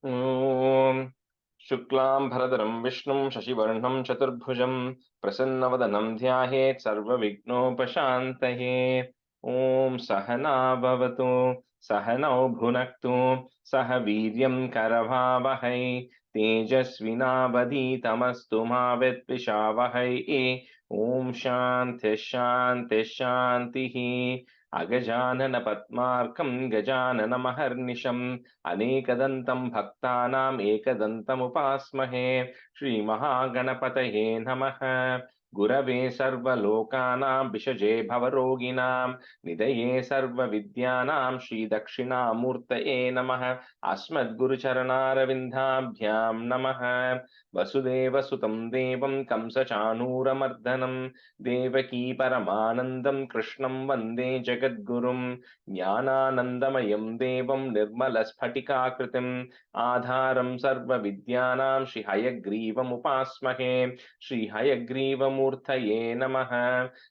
ॐ शुक्लां भरधरं विष्णुं शशिवर्णं चतुर्भुजं प्रसन्नवदनं ध्यायेत् सर्वविघ्नोपशान्तये। ॐ सहना भवतु सहनौ भुनक्तु सह वीर्यं करवावहै तेजस्विनावधीतमस्तु मा विद्विषावहै। ॐ शान्तिः शान्तिः शान्तिः। अगजानन पद्मार्कं गजाननमहर्निशम् अनेकदन्तं भक्तानाम् एकदन्तमुपास्महे। श्रीमहागणपतये नमः। गुरवे सर्वलोकानां विषजे भवरोगिणां निधये सर्वविद्यानां श्रीदक्षिणामूर्तये नमः। अस्मद्गुरुचरणारविन्दाभ्यां नमः। वसुदेवसुतं देवं कंसचाणूरमर्दनं देवकी परमानन्दं कृष्णं वन्दे जगद्गुरुं। ज्ञानानन्दमयं देवं निर्मलस्फटिकाकृतिम् आधारं सर्वविद्यानां श्रीहयग्रीवमुपास्महे। श्रीहयग्रीवमूर्तये नमः।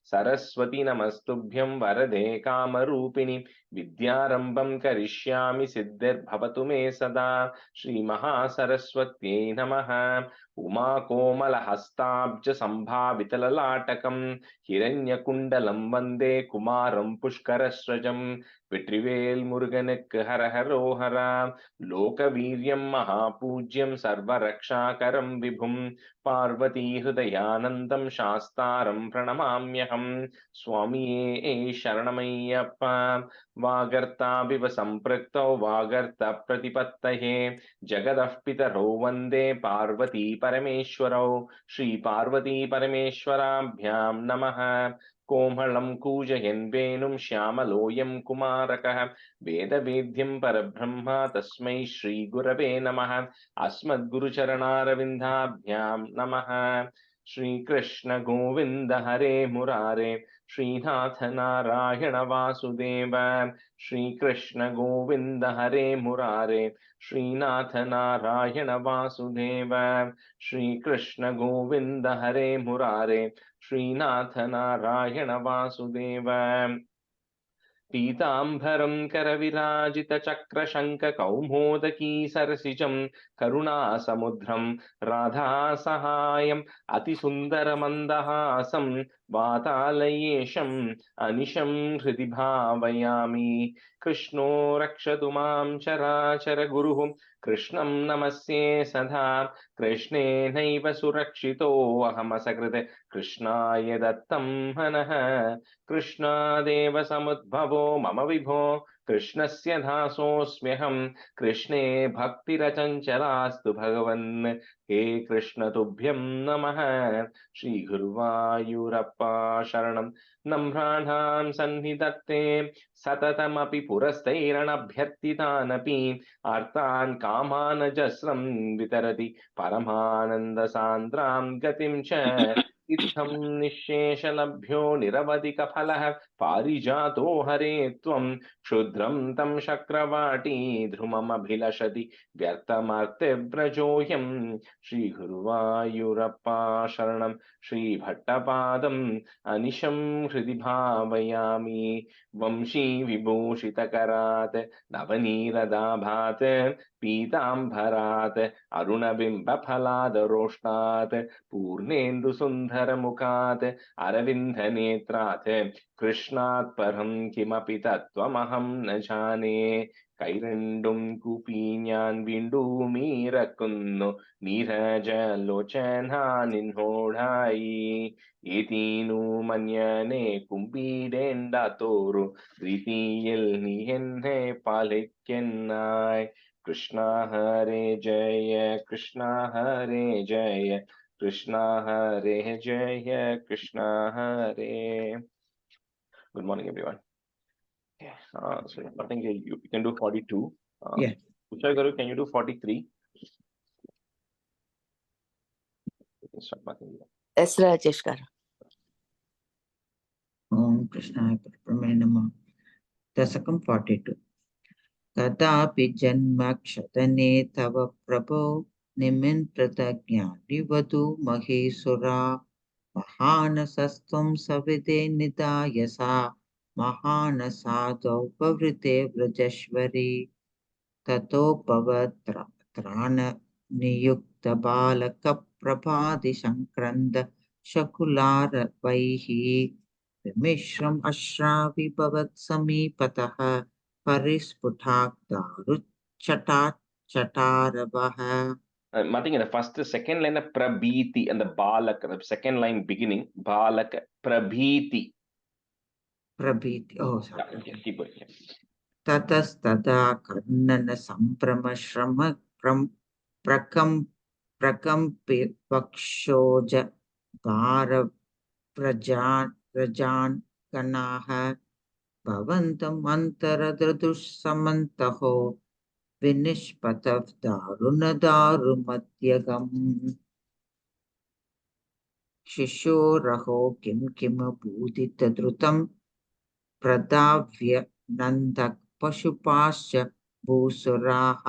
सरस्वती नमस्तुभ्यं वरदे कामरूपिणि विद्यारम्भं करिष्यामि सिद्धिर्भवतु मे सदा। श्रीमहासरस्वत्यै नमः। उमाकोमलहस्ताब्जसम्भावितललाटकं हिरण्यकुण्डलं वन्दे कुमारं पुष्करस्रजं। வெற்றிவேல் முருகனுக்கு ஹரஹரோஹரா. லோகவீரியம் மகாபூஜ்யம் சர்வரக்ஷாகரம் விபும் பார்வதி ஹிருதயானந்தம் சாஸ்தாரம் பிரணமாம்யகம். சுவாமியே சரணமையப்பா. வாகர்த்தாபிவ சம்பிருக்தௌ வாகர்த்த பிரதிபத்தயே ஜகதः பிதரோ வந்தே பார்வதி பரமேஸ்வரௌ. ஸ்ரீ பார்வதி பரமேஸ்வராभ्यां நமः. कोमलं कूजयन् वेणुं श्यामलोऽयं कुमारकः वेदवेद्यं परब्रह्म तस्मै श्रीगुरवे नमः। अस्मद्गुरुचरणारविन्दाभ्यां नमः। श्रीकृष्ण गोविन्द हरे मुरारे श्रीनाथ नारायण वासुदेव। श्रीकृष्ण गोविन्द हरे मुरारे श्रीनाथ नारायण वासुदेव। श्रीकृष्ण गोविन्द हरे मुरारे श्रीनाथ नारायण वासुदेव। पीताम्बरं करविराजितचक्रशङ्खकौमोदकी सरसिजं करुणासमुद्रं राधासहायम् अतिसुन्दरमन्दहासं वातालयेशम् अनिशं हृदि भावयामि। कृष्णो रक्षतु मां चराचरगुरुः कृष्णं नमस्ये सदा। कृष्णेनैव सुरक्षितोऽहमसकृत् कृष्णाय दत्तं मनः। कृष्णादेव समुद्भवो मम विभो कृष्णस्य दासोऽस्म्यहम्। कृष्णे भक्तिरचञ्चलास्तु भगवन् हे कृष्ण तुभ्यं नमः। श्रीगुरुवायूरप्पा शरणं नम्राणां सन्निधत्ते सततमपि पुरस्तैरणभ्यर्थितानपि आर्तान् कामान् जस्रं वितरति परमानन्दसान्द्रां गतिं च। इत्थं निःशेषलभ्यो निरवधिकफलः पारिजातो हरे त्वं क्षुद्रं तं शक्रवाटी ध्रुममभिलषति व्यर्थमार्तिव्रजोऽयं। श्रीगुरुवायूरप्पा शरणं श्रीभट्टपादम् अनिशं हृदि भावयामि। वंशी विभूषितकरात् नवनीरदाभात् पीताम्बरात् अरुणबिम्बफलादरोष्णात् पूर्णेन्दुसुन्दरमुखात् अरविन्दनेत्रात् कृष्णात् परं किमपि तत्त्वमहं न जाने। കൈരണ്ടും കൂപ്പി ഞാൻ വീണ്ടുമീറക്കുന്നു നീരജലോചന നിന്നോടായി. ഏതീനു മന്യനെ കുമ്പിടേണ്ടാത്തോരു പ്രീതിയിൽ നീ എന്നെ പാലിക്കുന്നായി. കൃഷ്ണ ഹരേ ജയ കൃഷ്ണ ഹരേ Jaya Krishna Hare Jaya Krishna Hare. Good morning, everyone. Okay. So I think you can do 42. Yeah. Ushar Garu, can you do 43? You can start marking it. Yes, Rajesh Garu. Om Krishnaya Parabrahmane Namah. Dasakam 42. Tadapi janmakshadane tava prabho nimin pratagnya divadu mahesura mahanasastvam savide nidayasa mahanasado pavrite vrajashvari tato त्राण नियुक्त बालक प्रभाति संक्रन्द शकुलार वैहि विमिश्रम अश्रावि भवत् समीपतः परिस्फुटाक्तारुच्चटारवः. Nothing in the first, second line of prabhiti and the balak, the second line beginning, balak, prabhiti. प्रभीति. Oh, sorry. Yeah, okay, keep going. Yeah. ततस्तदा Karnan संभ्रम श्रम प्रकम्पि वक्षोज भार प्रजान् गणाः भवन्तम् अन्तरदृदुःसमन्तहो विनिष्पतः दारुमध्यगम्. शिशोरहो किं भूदितद्रुतं प्रदाव्य नन्दः पशुपाश्च भूसुराः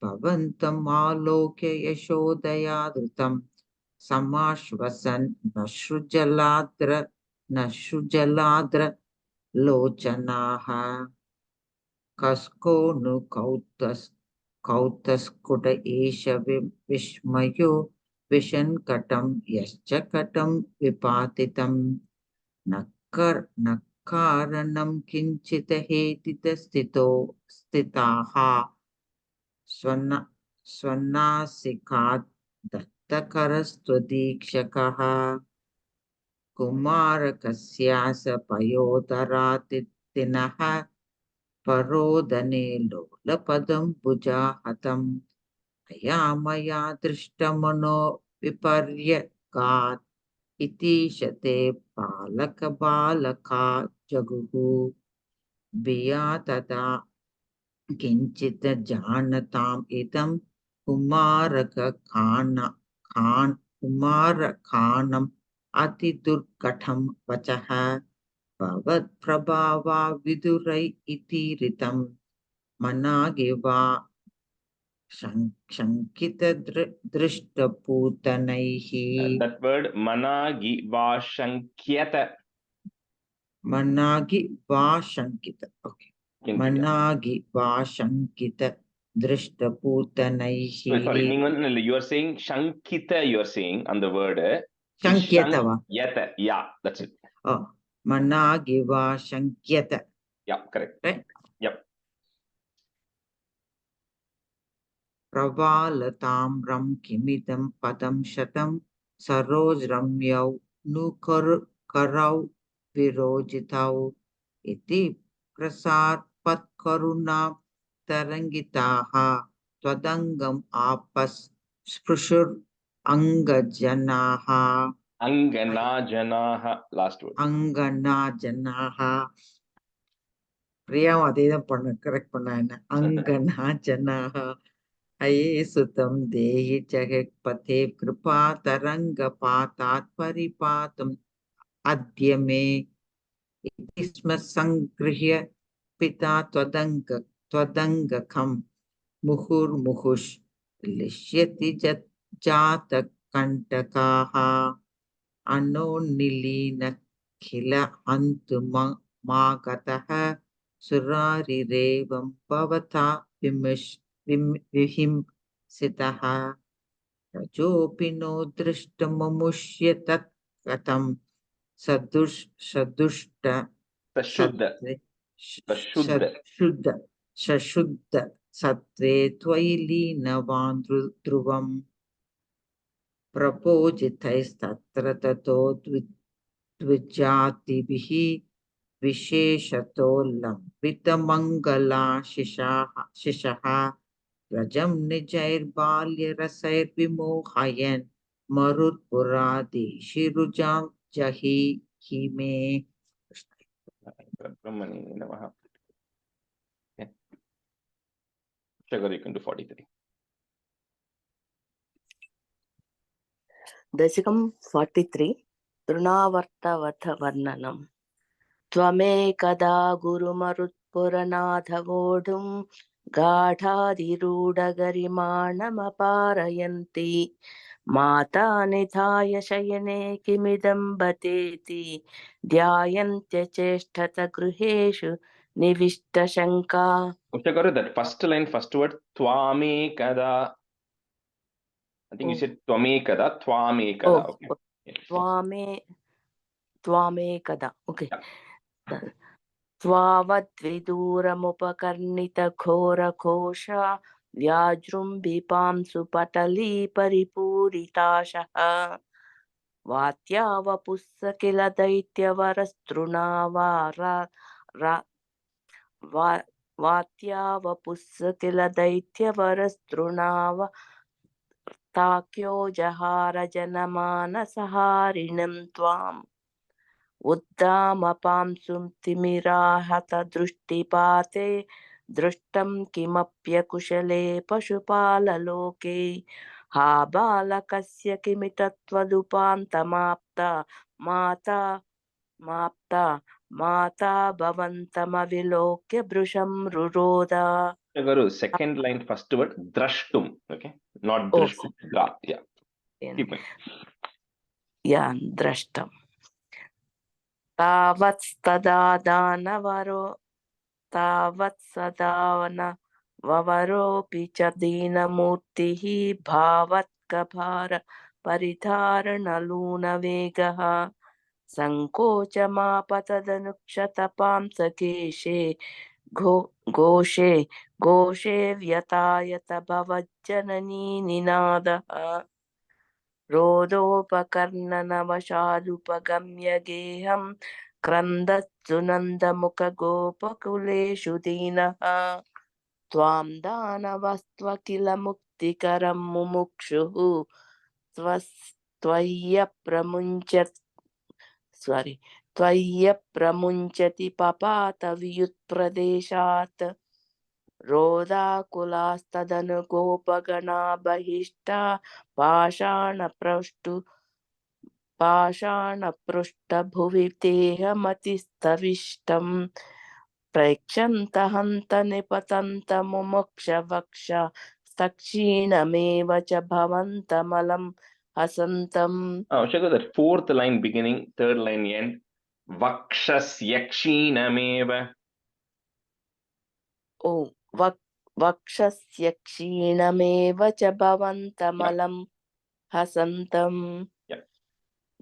भवन्तम् आलोक्य यशोदया धृतं समाश्वसन् नश्रुजलाद्र लोचनाः. कस्को नु कौतस्कुट एष विस्मयो विशन्कटं यश्च कटं विपातितम् न कारणं किञ्चित् स्थिताः स्वनासिकात् दत्तकरस्त्वदीक्षकः कुमारकस्यास पयोदरातिथिनः परोदने लोलपदं भुजाहतं मया दृष्टमनो विपर्यगात् इतीशते बालका जगुः. बिया तदा किञ्चित् जानताम् इदं कुमारखानम् अतिदुर्घटं वचः भवत्प्रभावा विदुरै इति ऋतं मनागिवा शङ्कितदृष्टपूतनैः. That word managi vashankyata. मनागि वा शङ्कित. Okay. मनागि वा शङ्कित दृष्टपूतनैः. Sorry, you are saying shankita, you are saying on the word. शङ्क्यत वा? Yata, yeah, that's it. Oh, मनागि वा शङ्क्यत. Yeah, correct. Right? Yep. प्रवालताम्रं किमिदं पदं शतं सरोजरम्यौ नु करौ विरोजितौ इति प्रसारपत्करुणा तरङ्गिताः त्वदङ्गम् स्पृशुर् अङ्गजनाः. Angana janaha, last word. अङ्गना जनाः. प्रिया அதேதான் கரெக்ட் பண்ண. अङ्गना जनाः अये सुतं देहि जगत्पथे कृपा तरङ्गपातात् परिपातुम् अद्य मे इति स्म सङ्गृह्य पिता त्वदङ्गकं मुहुर्मुहुः लिष्यति जातकण्टकाः अनोनिलीनखिल हन्तु मागतः सुरारिरेवं भवता विहिंसितः रजोऽपि नो दृष्टममुष्य तत् कथं सदुष्ट शुद्ध सत्त्वे त्वयि लीनवान् ध्रुवम् प्रपोजितैस्तत्र ततो द्विजातिभिः विशेषतो लम्बितमङ्गलाशिषः व्रजं निजैर्बाल्यरसैर्विमोहयन् मरुत्पुरादिशिरुजां जहि मे. Brahmani namaha. Okay. Sugar, you can do 43. Dasakam 43 Trunavartavata Varnanam Tvamekada Gurumarutpuranadhavodhum Gathadirudagarimanamparayanti Mata nithaya shayane kimidam bateti Dhyayantya cheshtata gruheshu Nivishtashanka. Ushagaru, that first line, first word, Twame Kada. I think you said Twame Kada, Twame Kada. Okay. Twame Kada. Okay. Yeah. त्वावद्विदूरमुपकर्णितघोरघोषा व्याजृम्भिपांसु पटली परिपूरिताशः वात्यावपुस्स किल वात्यावपुस्स किल दैत्यवरस्तृणाव ताक्यो जहार जनमानसहारिणं त्वाम् उद्दामपांसुं तिमिराहत दृष्टिपाते दृष्टं किमप्यकुशले पशुपाललोके हा बालकस्य किमितत्त्वदुपान्तमाप्ता माता भवन्तमविलोक्य भृशं रुरोद. Ushagaru, second line, first word, Drashtum. Okay. Not Drishtum. Yeah. Keep going. Yeah, Drashtam. तावत्सदा ववरोऽपि च दीनमूर्तिः भावत्कभार परिधारणलूनवेगः सङ्कोचमापतदनुक्षतपां सकेशे घोषे व्यतायत भवज्जननी निनादः रोदोपकर्णनवशादुपगम्य गेहं क्रन्दत्सु नन्दमुखगोपकुलेषु दीनः त्वां दानवस्त्व किल मुक्तिकरं मुमुक्षुः त्वय्यप्रमुञ्चति पपातवियुत्प्रदेशात् रोदाकुलास्तदनु गोपगणा बहिष्टा पाषाणपृष्ठभुवि देहमतिस्तविष्टम् प्रेक्षन्त हन्त निपतन्त मुमुक्षवक्ष सक्षीणमेव च भवन्तमलं हसन्तम्. Ushagaru, that fourth line beginning, third line end, Vakshasyakshinameva. Oh, वक्षस्य क्षीणमेव च भवन्तमलं हसन्तम्.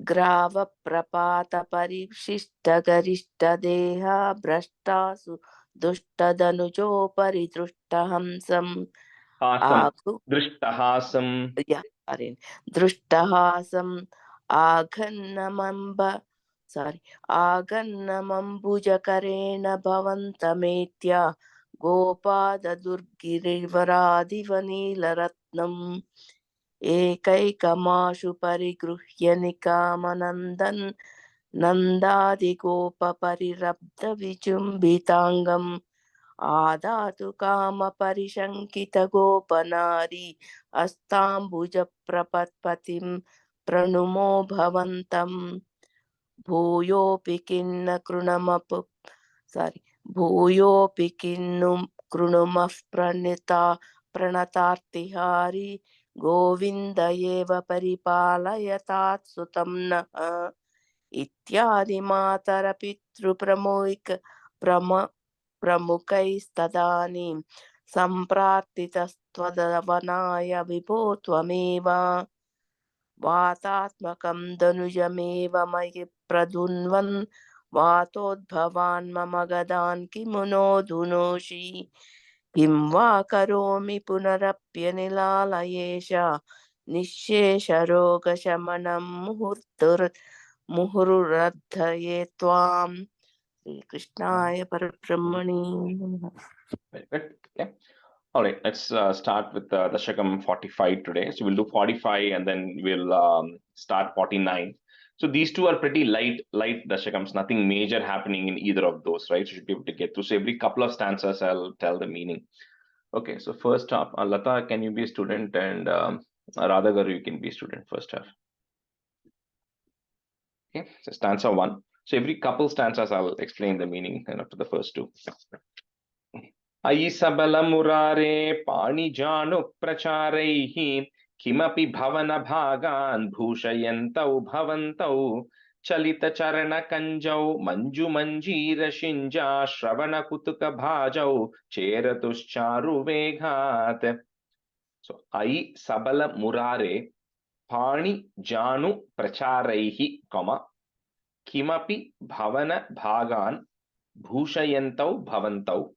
ग्रावप्रपातपरिशिष्टगरिष्ठदेहा भ्रष्टासु दुष्टदनुजोपरि दृष्टहंसम् दृष्टहासम् आघन्नमम्बुजकरेण भवन्तमेत्य गोपाददुर्गिरिवरादिवनीलरत्नम् एकैकमाशु परिगृह्य निकामनन्दन् नन्दादिगोपपरिरब्धविजुम्बिताङ्गम् आदातु कामपरिशङ्कितगोपनारी अस्ताम्बुजप्रपत्पतिं प्रणुमो भवन्तम्. भूयोऽपि कृणुमः प्रणतार्तिहारी गोविन्द एव परिपालयतात् सुतं नः इत्यादि मातरपितृप्रमुखैस्तदानीं सम्प्रार्थितस्त्वदवनाय विभो त्वमेव वातात्मकं धनुजमेव मयि प्रधुन्वन् वातोद्भवान् मम गदान् किमु नोऽधुनोषि किं वा करोमि पुनरप्यनिलालयेश निःशेषरोगशमनं मुहुरुरद्धये त्वाम्. श्रीकृष्णाय परब्रह्मणे नमः. Very good. Okay. All right. Let's start with Dashakam 45 today. So we'll do 45 and then we'll start 49. So these two are pretty light Dashakams. Nothing major happening in either of those, right? So you should be able to get through. So every couple of stanzas, I'll tell the meaning. Okay. So first up, Lata, can you be a student? And Radhagaru, you can be a student first half. Okay. So stanza 1. So every couple stanzas, I'll explain the meaning after the first two. अयि सबलमुरारे पाणिजानुप्रचारैः किमपि भवनभागान् भूषयन्तौ भवन्तौ Chalita Charana Kanjau, Manju Manjira Shinja, Shravana Kutuka Bhajau, Cheratus Charu Veghat. So, I Sabala Murare, Pani Janu Pracharaihi, Kimapi Bhavana Bhagan, Bhushayantau Bhavantau,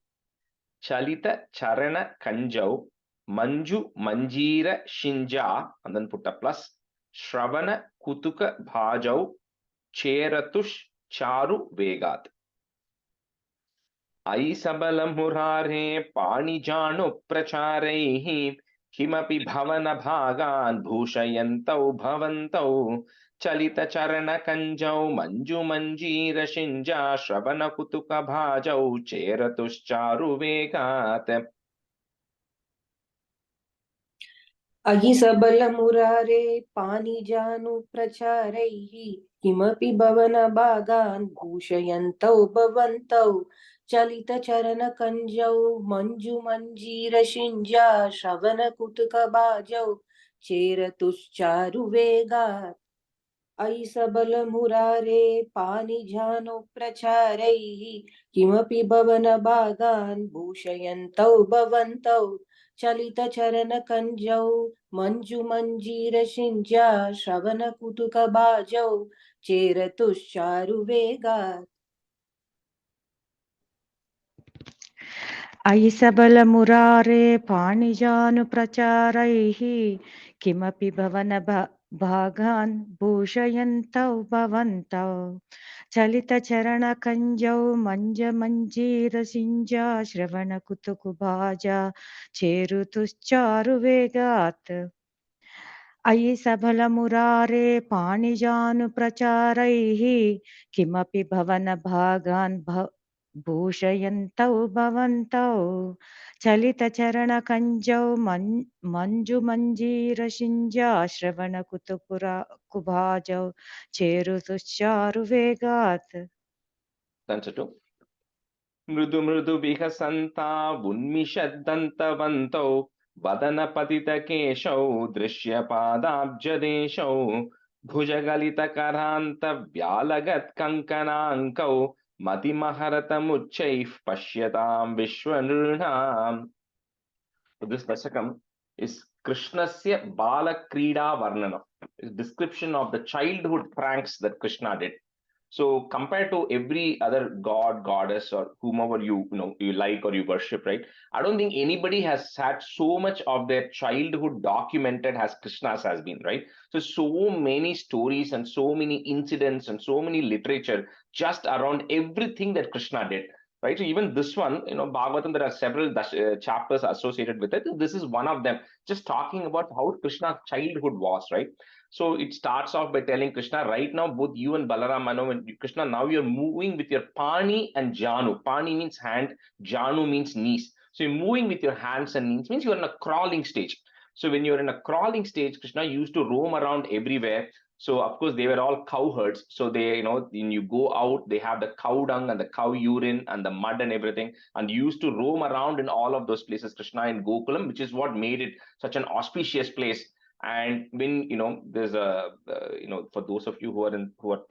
Chalita Charana Kanjau, Manju Manjira Shinja, and then put a plus, Shravana Kutuka Bhajau, Cheratush Charu Vegat. I Sabalam Murare Panijanu Pracharehi Kimapi Bhavana Bhagan Bhushayantau Bhavantau Chalita Charana Kanjau Manju Manjira Shinja Shravana Kutuka Bhajau Cheratush Charu Vegat. अहि सबल मुरारे पानिजानु प्रचारैः किमपि भवन भागान् भूषयन्तौ भवन्तौ चलितचरणकञ्जौ मञ्जुमञ्जीरशिञ्जा श्रवणकुतुकबाजौ चेरतुश्चारुवेगात् अयि सबल मुरारे पानिजानु प्रचारैः किमपि भवन भागान् भूषयन्तौ भवन्तौ चलितचरणकञ्जौ मञ्जुमञ्जीरशिञ्जा श्रवणकुतुकबाजौ चेरतुश्चारुवेगात् अयि सबलमुरारे पाणिजानुप्रचारैः किमपि भवन भागान् भूषयन्तौ भवन्तौ चलितचरणकञ्जौ मञ्जमञ्जीरसिञ्जा श्रवणकुतुकुभाजा चेरुतुश्चारुवेगात् अयि सबलमुरारे पाणिजानुप्रचारैः किमपि भवन भागान् भूषयन्तौ भवन्तौ चलितचरणकञ्जौ मञ्जुमञ्जीरशिञ्जा श्रवणकुतुकुभाजौ चेरुतुश्चारुवेगात्. मृदु मृदु विहसन्ता उन्मिषद्दन्तवन्तौ वदनपतितकेशौ दृश्यपादाब्जदेशौ भुजगलितकरान्तव्यालगत्कङ्कणाङ्कौ मतिमहरतमुच्चैः पश्यतां विश्वनृणाम्. So this Dasakam is Krishnasya Balakrida Varnanam, description of the childhood pranks that Krishna did. So compared to every other god, goddess, or whomever you like or you worship, right? I don't think anybody has had so much of their childhood documented as Krishna's has been, right? So many stories and so many incidents and so many literature just around everything that Krishna did. Right, so even this one, Bhagavatam, there are several chapters associated with it. This is one of them, just talking about how Krishna's childhood was, right? So it starts off by telling Krishna, right now, both you and Balaram, and Krishna, now you're moving with your Pani and Janu. Pani means hand, Janu means knees. So you're moving with your hands and knees, means you're in a crawling stage. So when you're in a crawling stage, Krishna used to roam around everywhere. So of course they were all cow herds. So they, when you go out, they have the cow dung and the cow urine and the mud and everything, and used to roam around in all of those places, Krishna in Gokulam, which is what made it such an auspicious place. And when there's a for those of you who are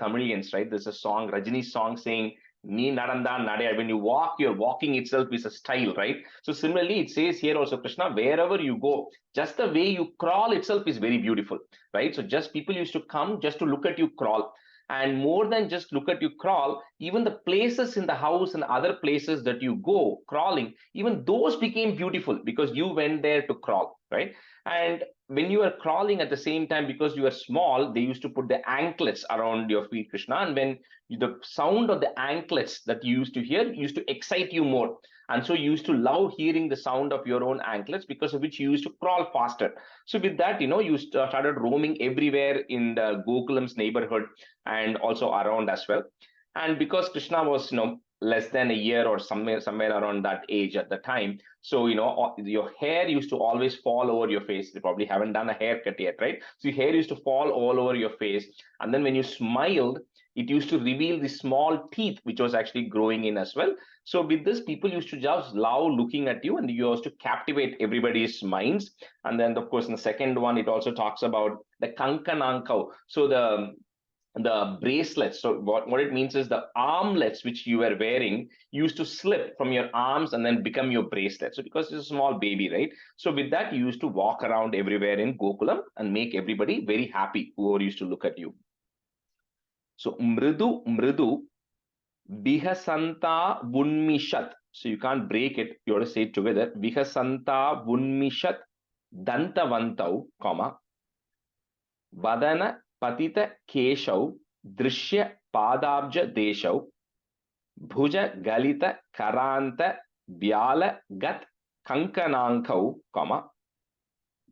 Tamilians, right? There's a song, Rajini's song, saying "Ni naranda nadaya." When you walk, your walking itself is a style, right? So similarly, it says here also, Krishna, wherever you go, just the way you crawl itself is very beautiful, right? So just people used to come just to look at you crawl. And more than just look at you crawl, even the places in the house and other places that you go crawling, even those became beautiful because you went there to crawl, right? And when you are crawling at the same time, because you are small, they used to put the anklets around your feet, Krishna. And when the sound of the anklets that you used to hear used to excite you more. And so you used to love hearing the sound of your own anklets, because of which you used to crawl faster. So with that, you started roaming everywhere in the Gokulam's neighborhood and also around as well. And because Krishna was, less than a year or somewhere around that age at the time, so your hair used to always fall over your face. They probably haven't done a haircut yet, right? So your hair used to fall all over your face, and then when you smiled, it used to reveal the small teeth which was actually growing in as well. So with this, people used to just love looking at you, and you used to captivate everybody's minds. And then of course in the second one, it also talks about the Kankanankau. So the bracelets. So what it means is the armlets which you were wearing used to slip from your arms and then become your bracelet. So because it's a small baby, right? So with that, you used to walk around everywhere in Gokulam and make everybody very happy, whoever used to look at you. So mridu mridu vihasanta vunmishat. So you can't break it. You have to say it together. Vihasanta vunmishat dantavantau, comma, vadana patita keshau drishya padabja deshau bhuja galita karanta vyala gat kankanankau, comma,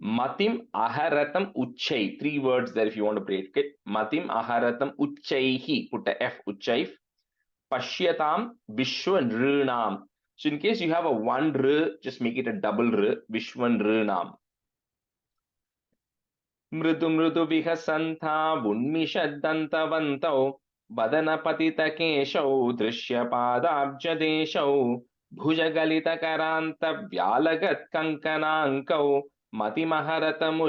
matim aharatam uchchai. 3 words there if you want to break it. Matim aharatam uchchaihi. Put a F, uchchaif. Pashyatam Vishwan Rnam. So in case you have a one R, just make it a double R, Vishwan Rnam. Mridu mridu vihasantha vunmishadantavantau vadana patita keshau drishya padabjadeshau bhujagalita karanta vyalagat kankanankau matimaharatam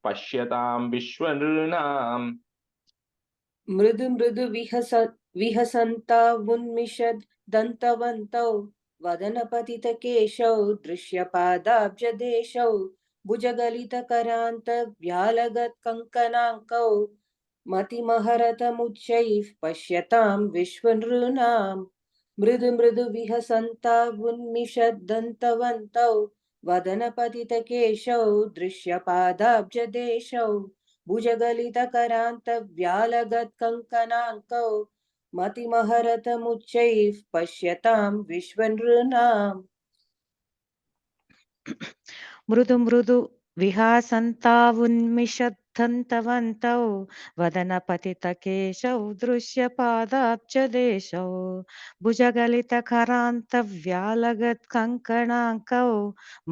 pashyatam Vishwan Rnam. मृदु मृदु विहसन्ता उन्मिषद् दन्तवन्तौ वदनपतितकेशौ दृश्यपादाब्जदेशौ भुजगलितकरान्तव्यालगत्कङ्कणाङ्कौ मतिमहरतमुच्चैः पश्यतां विश्वनृणाम् मृदु मृदु विहसन्ता उन्मिषद् दन्तवन्तौ वदनपतितकेशौ दृश्यपादाब्जदेशौ भुजगलितकरान्तव्यालगत्कङ्कणाङ्कौ मतिमहरतमुच्चैः पश्यतां विश्वनृणाम् मृदु मृदु विहासन्तावुन्मिषद्धन्तवन्तौ वदनपतितकेशौ दृश्यपादाब्जदेशौ भुजगलितकरान्तव्यालगत्कङ्कणाङ्कौ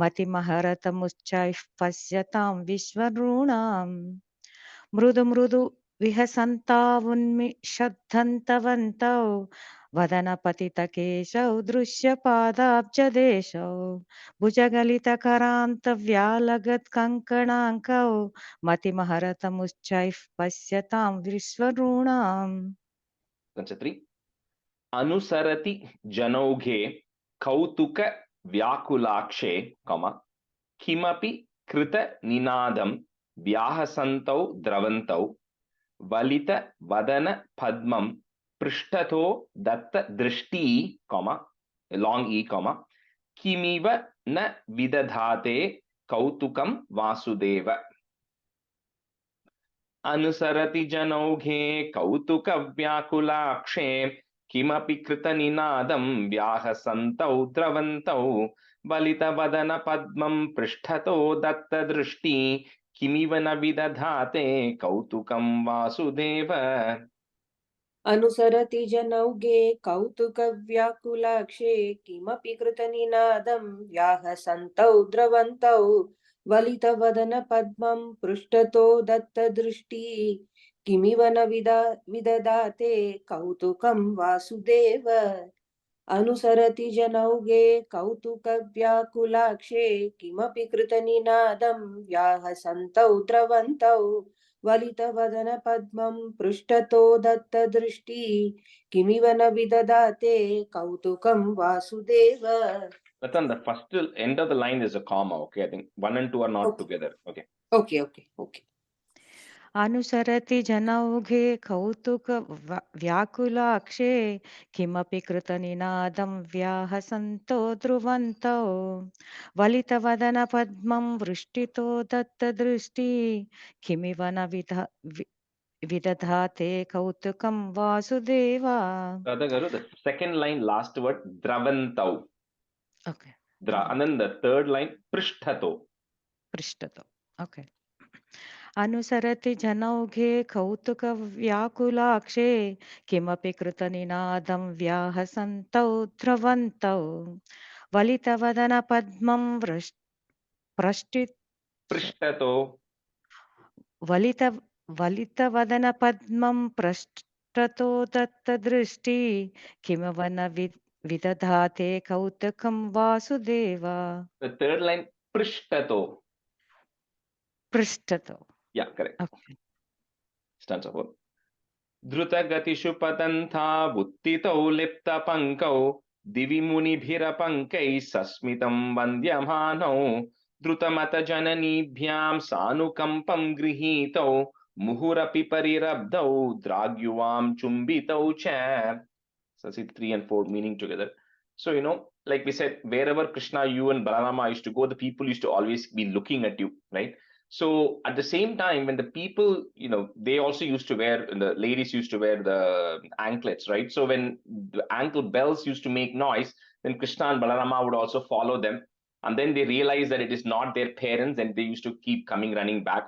मतिमहरतमुच्चैः पश्यतां विश्वनृणाम् मृदु मृदु विहसन्तावुन्मिषद्धन्तवन्तौ वदनपतितकेशौ दृश्यपादाब्जदेशौ भुजगलितकरान्तव्यालगत्कङ्कणाङ्कौ मतिमहरतमुच्चैः पश्यतां विश्वनृणाम्. That's a 3. Anusarati janoghe kautuka vyakulakshe, comma, kimapi krita ninadam vyahasantau dravantau valita vadana padmam prishtato datta drishti, comma, a long E, comma, kimiva na vidadhate kautukam vasudeva. Anusarati janoghe kautuka vyakulakshe kimapi krita ninadam vyahasantau dravantau valita vadana padmam prishtato datta drishti kimiva na vidadhate kautukam vasudeva. अनुसरति जनौगे कौतुकव्याकुलाक्षे किमपि कृतनिनादं व्याहसन्तौ द्रवन्तौ वलितवदनपद्मं पृष्ठतो दत्तदृष्टि किमिव न विददाते कौतुकं वासुदेव अनुसरति जनौगे कौतुकव्याकुलाक्षे किमपि कृतनिनादं व्याहसन्तौ द्रवन्तौ वलितवदनपद्मं पृष्ठतो दत्तदृष्टि किमिव न विददाते कौतुकं Vasudev. Ratan, the first end of the line is a comma. Okay, I think 1 and 2 are not together. Okay. Okay. अनुसरति जनौघे कौतुक व्याकुलाक्षे किमपि कृतनिनादं व्याहसन्तो ध्रुवन्तौ वलितवदनपद्मं वृष्टितो दत्तदृष्टि किमिव न विदधाते कौतुकं Vasudev. The second line, last word, dravantau. Okay. And then the third line, prishtato. Okay. अनुसरति जनौघे कौतुक व्याकुलाक्षे किमपि कृतनिनादं व्याहसन्तौ ध्रुवन्तौ वलितवदन पद्मं पृष्ठतो वलितवदन पद्मं पृष्ठतो दत्तदृष्टि किमव न विदधाते कौतुकं Vasudev. The third line, prishtato. पृष्ठतो. Yeah, correct. Okay. Stanza 4. Drutagatishu patantha vuttitau lipta pankau divi munibhirapankai sasmitam vandyamhanau drutamata jananibhyam sanukampam grihitau muhurapi parirabdau dragyuvam chumbitau cha. So see 3 and 4 meaning together. So, like we said, wherever Krishna, you and Balarama used to go, the people used to always be looking at you, right? So at the same time, when the people, they also used to wear, the ladies used to wear the anklets, right? So when the ankle bells used to make noise, then Krishna and Balarama would also follow them. And then they realized that it is not their parents, and they used to keep coming running back.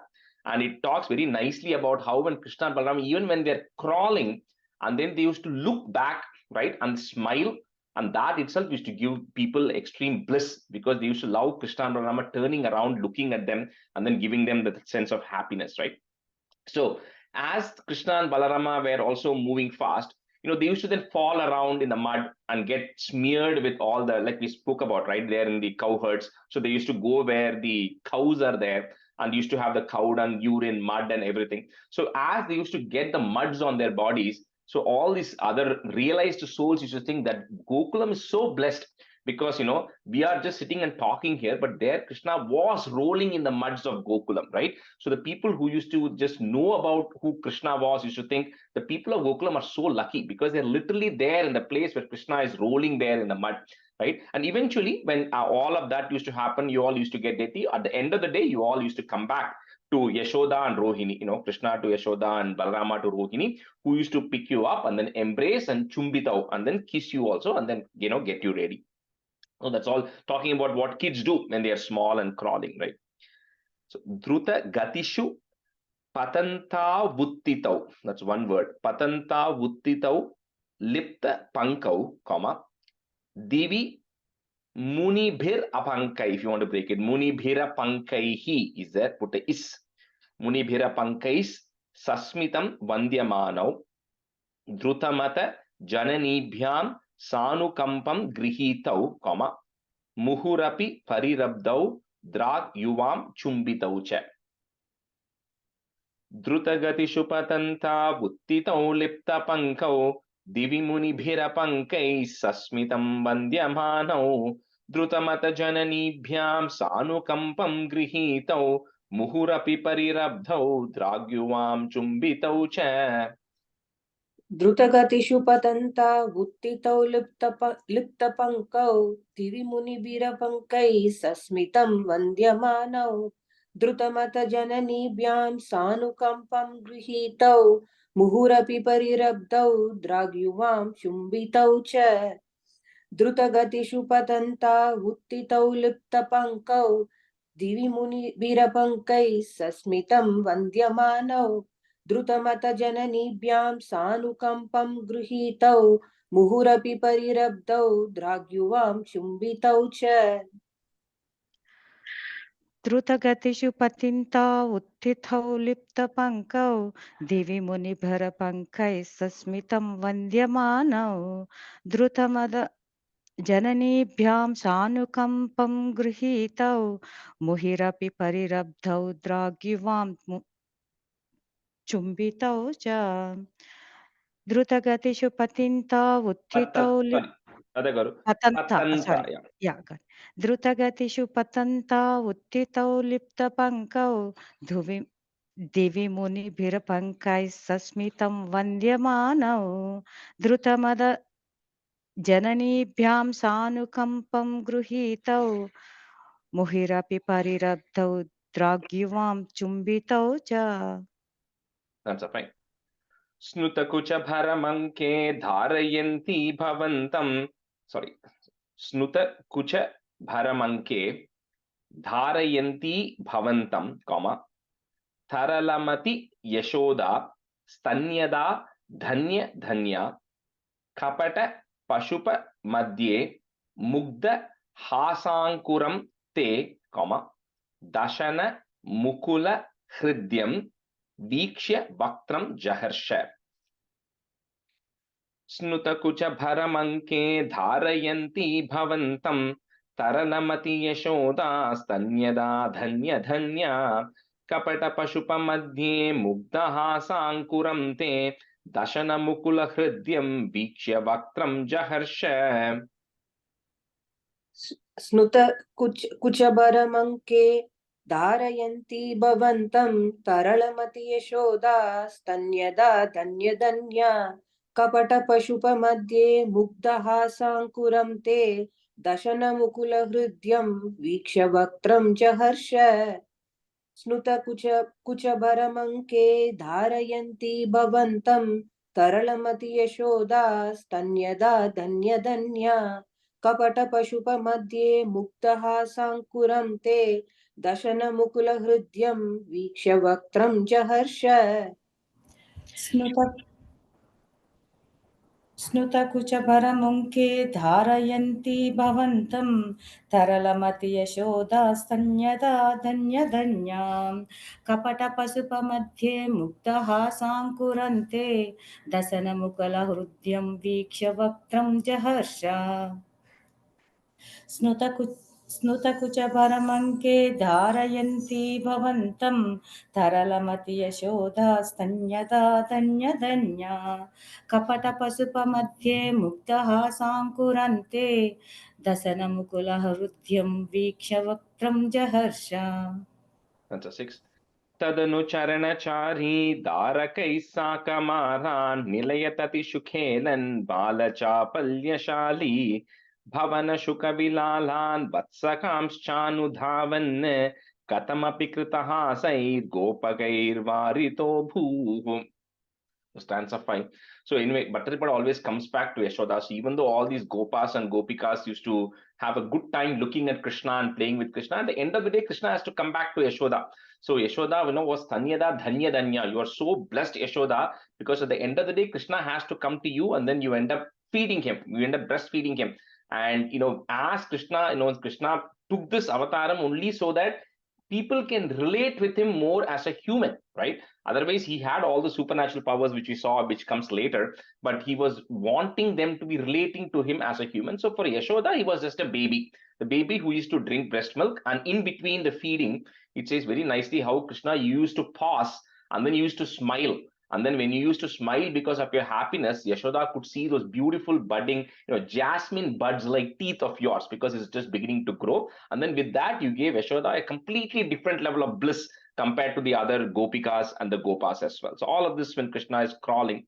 And it talks very nicely about how when Krishna and Balarama, even when they're crawling, and then they used to look back, right, and smile, and that itself used to give people extreme bliss, because they used to love Krishna and Balarama turning around, looking at them, and then giving them the sense of happiness, right? So as Krishna and Balarama were also moving fast, they used to then fall around in the mud and get smeared with all the, like we spoke about, right, there in the cow herds. So they used to go where the cows are there, and used to have the cow dung, urine, mud, and everything. So as they used to get the muds on their bodies, so all these other realized souls used to think that Gokulam is so blessed, because we are just sitting and talking here, but there Krishna was rolling in the muds of Gokulam, right? So the people who used to just know about who Krishna was used to think the people of Gokulam are so lucky, because they're literally there in the place where Krishna is rolling there in the mud, right? And eventually, when all of that used to happen, you all used to get dirty. At the end of the day, you all used to come back to Yashoda and Rohini, Krishna to Yashoda and Balarama to Rohini, who used to pick you up and then embrace and chumbitao and then kiss you also, and then get you ready. So that's all talking about what kids do when they are small and crawling, right? So Druta Gatishu Patanta Vuttitau. That's one word. Patanta Vuttitau Lipta Pankau, comma. Divi Munibhir Apankai, if you want to break it. Munibhira Pankaihi is there. Put a is. Munibhira Pankais Sasmitam Vandyamanau Drutamata Jananibhyam Sanukampam Grihitau, comma. Muhurapi Parirabdau Drag Yuvam Chumbitau cha. Drutagatishu patanta vuttitau lipta pankau divi munibhira pankai sasmitam vandyamanau drutamata jananibhyam sanukampam grihitau muhurapi parirabdau dragyuvam chumbitau cha. द्रुतगतिषु पतन्ता उत्थितौ लिप्तपङ्कौ दिविमुनिभिरपङ्कैः सस्मितं वन्द्यमानौ द्रुतमतजननीभ्यां सानुकम्पं गृहीतौ मुहुरपि परिरब्धौ द्राग्युवां चुम्बितौ च द्रुतगतिषु पतन्ता उत्थितौ लिप्तपङ्कौ दिविमुनिभिरपङ्कैः सस्मितं वन्द्यमानौ द्रुतमतजननीभ्यां सानुकम्पं गृहीतौ मुहुरपि परिरब्धौ द्राग्युवां चुम्बितौ च द्रुतगतिषु पतिन्ता उत्थितौ लिप्तपङ्कौ दिवि मुनिभरपङ्कैः सस्मितं वन्द्यमानौ द्रुतमद जननीभ्यां सानुकम्पं गृहीतौ मुहिरपि परिरब्धौ द्राग्युवां चुम्बितौ च द्रुतगतिषु पतिन्ता उत्थितौ द्रुतगतिषु पतन्ता उत्थितौ लिप्तपङ्कौ दिवि मुनिभिरपङ्कैः सस्मितं वन्द्यमानौ द्रुतमद जननीभ्यां सानुकम्पं गृहीतौ मुहिरपि परिरब्धौ द्राग्युवां चुम्बितौ च. That's fine. Snutakucha bharamanke dharayanti bhavantam. Sorry. Snutakucha bharamanke dharayanti bhavantam, comma. Tharalamati yashoda stanyada dhanya dhanya kapata pashupa madhye mugda hasankuram te, comma. Dashana mukula hridyam Vikshya Vaktram Jaharsha. Snutakucha bharamanke dharayanti bhavantam Taralamati yashoda stanyada dhanya dhanya Kapata pashupa madhye mugdaha sankuram te Dashana Mukula Hridyam Vikshya Vaktram Jaharsha. स्नुत कुचभरमङ्के धारयन्ती भवन्तं तरलमति यशोदा स्तन्यदा धन्यधन्या कपटपशुपमध्ये मुग्धहासाङ्कुरं ते दशनमुकुलहृद्यं वीक्ष्य वक्त्रं च हर्ष स्नुतकुचभरमङ्के धारयन्ती भवन्तं तरलमति यशोदा स्तन्यदा धन्यधन्या कपटपशुपमध्ये मुग्धहासाङ्कुरं ते दशनमुकुलहृद्यं वीक्ष्य वक्त्रं च हर्ष स्नुतकुचभरमुङ्के धारयन्ती भवन्तं तरलमति यशोदास्तन्यदा धन्यधन्यां कपटपशुपमध्ये मुग्धहासाङ्कुरन्ते दशनमुकुलहृद्यं वीक्ष्य वक्त्रं जहर्ष स्नुतकुचभरमङ्के धारयन्ती भवन्तं तरलमति यशोदास्तन्यदा धन्यधन्या कपटपशुपमध्ये मुग्धहासाङ्कुरन्ते दशनमुकुलहृद्यं वीक्ष्य वक्त्रं जहर्ष. That's a 6. Tadanucharanachari Darakai Sakamaran Nilayatati Shukhelan Balachapalyashali Bhavana Shukavilalan Vatsakams Dhavan Katamapi Kritahasai Gopagair Varito Bhu. Stanza 5. So anyway, Bhattaripad always comes back to Yashoda. So even though all these Gopas and Gopikas used to have a good time looking at Krishna and playing with Krishna, at the end of the day, Krishna has to come back to Yashoda. So Yashoda, was Tanyada Dhanya Dhanya. You are so blessed, Yashoda, because at the end of the day, Krishna has to come to you and then you end up feeding him. You end up breastfeeding him. And, as Krishna, Krishna took this avataram only so that people can relate with him more as a human, right? Otherwise, he had all the supernatural powers which we saw, which comes later, but he was wanting them to be relating to him as a human. So for Yashoda, he was just a baby, the baby who used to drink breast milk. And in between the feeding, it says very nicely how Krishna used to pause and then used to smile. And then when you used to smile because of your happiness, Yashoda could see those beautiful budding, jasmine buds like teeth of yours because it's just beginning to grow. And then with that, you gave Yashoda a completely different level of bliss compared to the other Gopikas and the Gopas as well. So all of this when Krishna is crawling.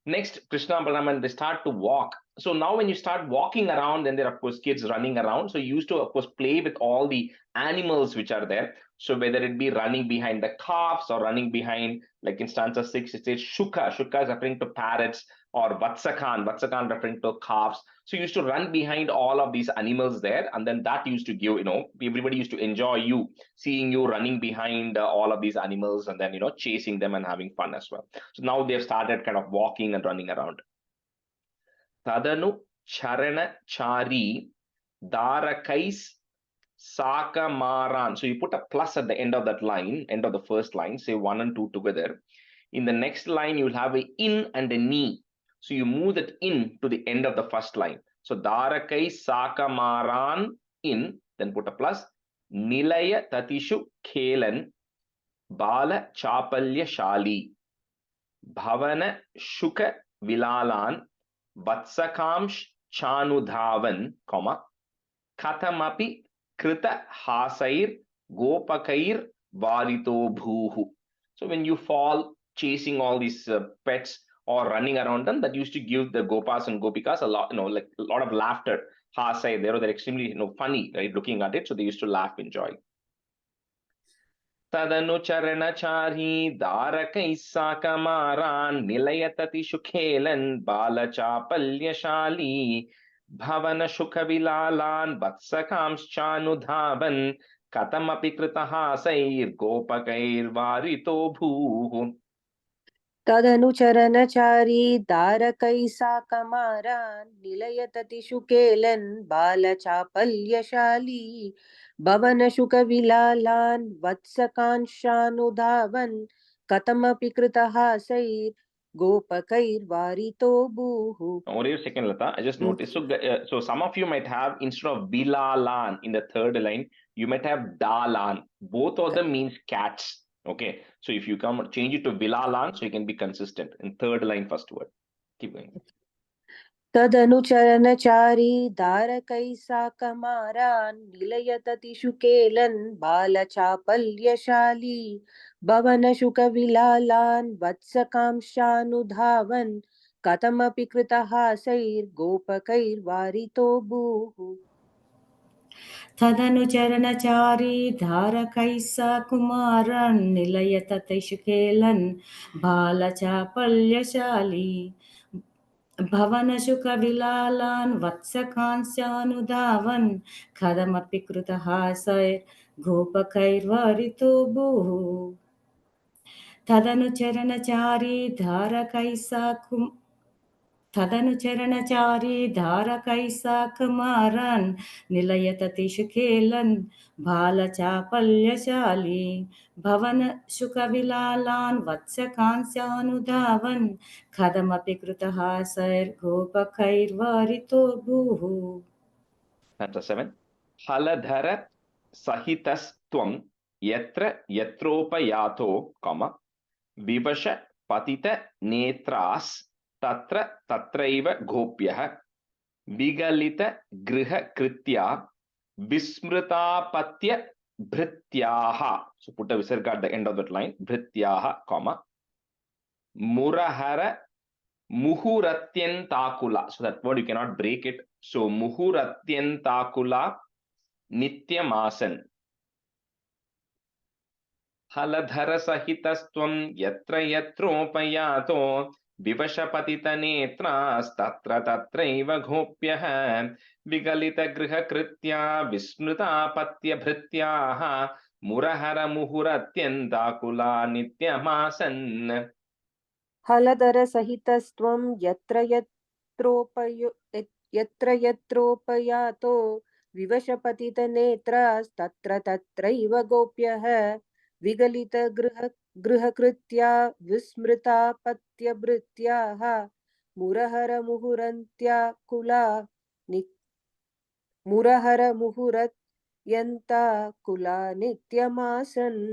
Next, Krishna and Balaram, they start to walk. So now when you start walking around, then there are, of course, kids running around. So you used to, of course, play with all the animals which are there. So whether it be running behind the calves or running behind, like in stanza 6, it says Shuka. Shuka is referring to parrots, or Vatsakan referring to calves. So you used to run behind all of these animals there. And then that used to give, everybody used to enjoy you, seeing you running behind all of these animals and then, chasing them and having fun as well. So now they've started kind of walking and running around. Tadanu Charana Chari Darakais Sakamaran. So you put a plus at the end of that line, end of the first line, say 1 and 2 together. In the next line, you'll have a in and a ni. So you move that in to the end of the first line. So Darakai Sakamaran in, then put a plus. Nilaya Tatishu Kelan Bala Chapalya Shali Bhavana Shuka Vilalan Vatsakamsh Chanudhavan, Katamapi Krita Hasair Gopakair Varito Bhuhu. So when you fall chasing all these pets or running around them, that used to give the Gopas and Gopikas a lot, like a lot of laughter. Hasair, they're extremely, funny, right? Looking at it. So they used to laugh, enjoy. Tadanucharanachari Darakai Sakamaran Nilayatati Shukhelan Balachapalyashali Bhavana Shukavilalan Vatsakams Chanudhavan Katamapi Kritahasair Gopakair Varito Bhuhu. तदनुचरनचारी दारकै साकमारान् निलयतति शुकेलन् बालचापल्यशाली भवनशुकविलालान् वत्सकांशानुधावन् कथमपि कृतहासैर् गोपकैर्वारितो भूः. Wait a second, Lata. I just noticed. So some of you might have, instead of Bilalan in the third line, you might have Dalan. Both of them means cats. Okay, so if you come change it to Vilalan, so you can be consistent in third line first word. Keep going. तदनुचरणचारी धारकैः साकमारान् निलयततिषु केलन् बालचापल्यशाली भवनशुकविलालान् वत्सकांशानुधावन् कथमपि कृतहासैर्गोपकैर्वारितो भूः तदनुचरणचारी धारकैः साकुमारान् निलयततिषु केलन् बालचापल्यशाली भवनशुकविलालान् वत्सकांस्यानुधावन् कथमपि कृतहासैर्गोपकैर्वारितो भूः तदनुचरणचारी धारकैः साकुमारान् निलयततिषु केलन् बालचापल्यशाली भवनशुकविलालान् वत्सकांस्यानुधावन् कथमपि कृतहासैर्गोपकैर्वारितो भूः. Chapter 7. Haladhara sahitastvam yatra yatropayato, comma, vivasha patita netras tatra tatraiva gopyah vigalita griha kritya vismritapatya bhrityaha. So put a visarga at the end of that line. Bhrityaha, comma, murahara muhuratyantakula. So that word you cannot break it. So muhuratyantakula nityamasan. Haladhara sahitastvam yatra yatropayato vivashapatita netras tatra tatraiva ghopyah vigalita griha kritya vismrita patya bhrityaha murahara muhuratyantakula nityamasan. हलधरसहितस्त्वं यत्र यत्रोपयातो विवशपतितनेत्रास्तत्र तत्रैव गोप्यः विगलितगृहकृत्या विस्मृतापत्यभृत्याः मुरहरमुहुरत्यन्ताकुला नित्यमासन्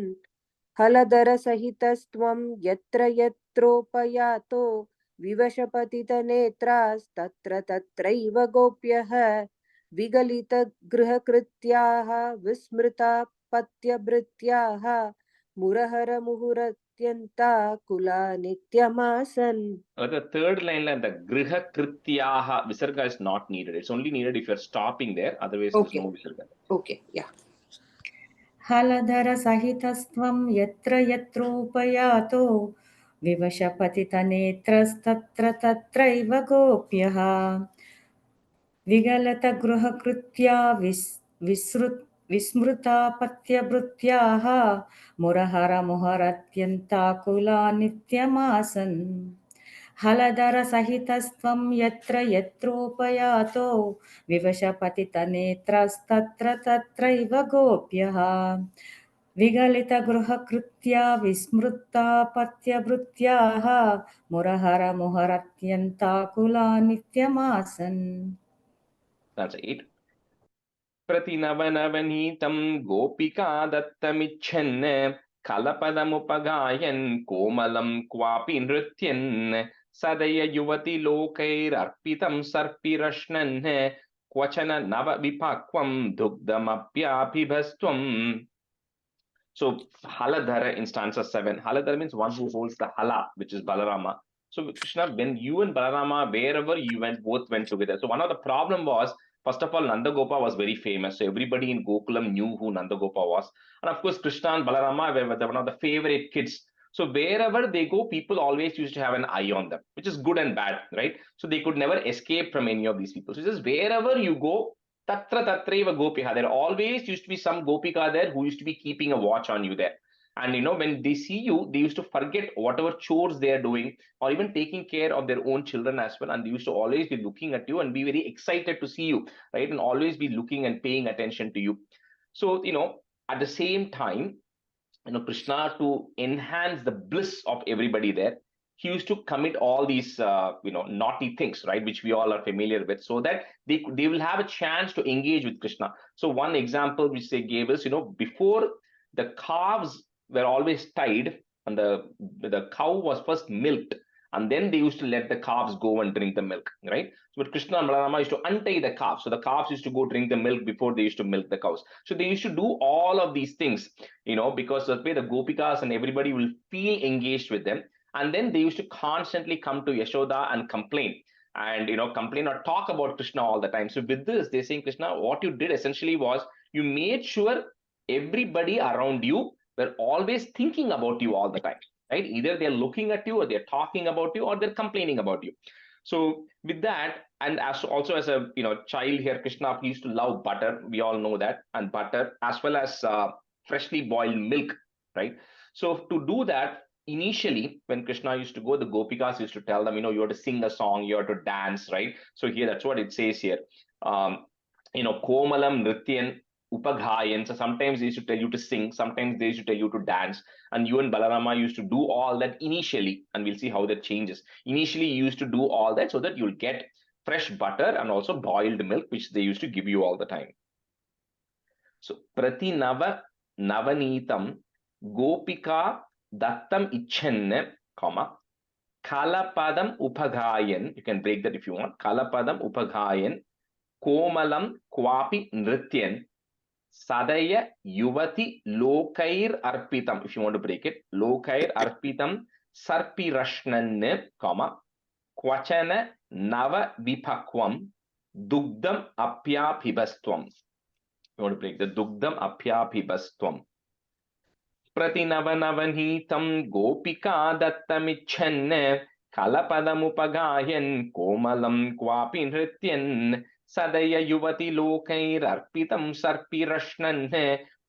हलधरसहितस्त्वं यत्र यत्रोपयातो विवशपतितनेत्रास्तत्र तत्रैव गोप्यः विगलितगृहकृत्याः विस्मृतापत्यभृत्याः मुरहरमुहुरत्यन्ताकुला नित्यमासन्. The third line, the griha krityaha visarga is not needed. It's only needed if you're stopping there. Otherwise, there's no visarga. Okay, yeah. हलधरसहितस्त्वं यत्र यत्रोपयातो विवशपतितनेत्रस्तत्र तत्रैव गोप्यः विगलतगृहकृत्या विस्मृतापत्यभृत्याः मुरहरमुहरत्यन्ताकुला नित्यमासन् हलधरसहितस्त्वं यत्र यत्रोपयातो विवशपतितनेत्रस्तत्र तत्रैव गोप्यः विगलितगृहकृत्या विस्मृतापत्यभृत्याः मुरहरमुहरत्यन्ताकुला नित्यमासन्. That's 8. Pratinavanavanītam gopika dattamichan kalapadamupagayan komalam kvapi nrityan sadaya yuvati lokair arpitam sarpirashnan kvachana nava vipakvam dugdamapyabhibhastvam. So Haladhara in stanza 7. Haladhara means one who holds the hala, which is Balarama. So Krishna, when you and Balarama, wherever you went, both went together. So one of the problem was, first of all, Nandagopa was very famous. So everybody in Gokulam knew who Nandagopa was. And of course, Krishna and Balarama were one of the favorite kids. So wherever they go, people always used to have an eye on them, which is good and bad, right? So they could never escape from any of these people. So just wherever you go, Tatra Tatraiva Gopiha. There always used to be some Gopika there who used to be keeping a watch on you there. And when they see you, they used to forget whatever chores they are doing or even taking care of their own children as well. And they used to always be looking at you and be very excited to see you, right? And always be looking and paying attention to you. So, at the same time, Krishna, to enhance the bliss of everybody there, he used to commit all these naughty things, right, which we all are familiar with, so that they will have a chance to engage with Krishna. So one example which they gave us, before the calves were always tied, and the cow was first milked, and then they used to let the calves go and drink the milk, right? But Krishna and Balarama used to untie the calves. So the calves used to go drink the milk before they used to milk the cows. So they used to do all of these things, because that way the Gopikas and everybody will feel engaged with them. And then they used to constantly come to Yashoda and complain. And complain or talk about Krishna all the time. So with this, they're saying, Krishna, what you did essentially was you made sure everybody around you were always thinking about you all the time. Right? Either they're looking at you, or they're talking about you, or they're complaining about you. So with that, and also as a child here, Krishna used to love butter. We all know that, and butter as well as freshly boiled milk, right? So to do that, initially when Krishna used to go, the Gopikas used to tell them, you have to sing a song, you have to dance, right? So here that's what it says here. Komalam Nrityan Upaghayan. So sometimes they used to tell you to sing, sometimes they used to tell you to dance. And you and Balarama used to do all that initially, and we'll see how that changes. Initially, you used to do all that so that you'll get fresh butter and also boiled milk, which they used to give you all the time. So, Prati Nava Navanitam Gopika Dattam Ichenne, Kalapadam Upagayan. You can break that if you want. Kalapadam Upagayan Komalam Kwapi Nrityan Sadaya Yuvati Lokair Arpitam. If you want to break it, Lokair Arpitam Sarpi Rashnan, Kwachana Nava Vipakvam Dugdam Apya Pibastwam. You want to break the Dugdam Apya Pibastwam. Pratinavanavanhitam Gopika Dattamichanne Kalapadamupagayan Komalam Kwapi Nrityan Sadaya Yuvati Lokair Arpitam Sarpi Rashnan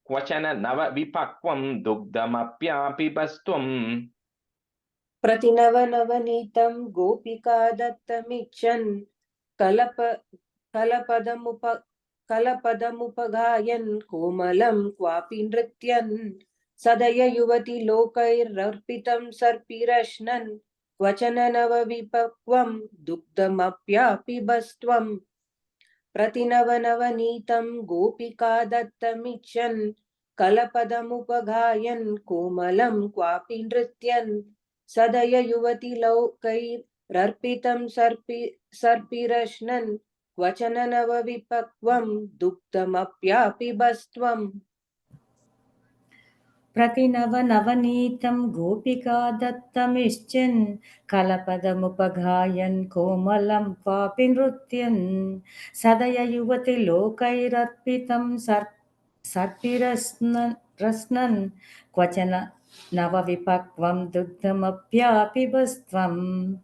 Kwachana Nava Vipakvam Dugdamapya Pibastwam. Pratinavanitam Gopika Dattamichan Kalapadamupagayan Komalam Kwapi Nrityan Sadaya Yuvati Lokair Arpitam Sarpirashnan Kvachana Nava Vipakvam Dugdamapya Pibastwam. Pratinavanitam Gopika Dattamichan Kalapadamupagayan Komalam Kwapi Nrityan Sadaya Yuvati Lokair Arpitam Sarpirashnan Kvachana Nava Vipakvam Dugdamapya Pibastwam. Pratinavanitam Gopika Dattamischan Kalapadamupagayan Komalam Kwapi Nrityan Sadaya Yuvati Lokairarpitam Sarpirasnan Kvachana Navavipakvam Dugdamapya Pibastvam.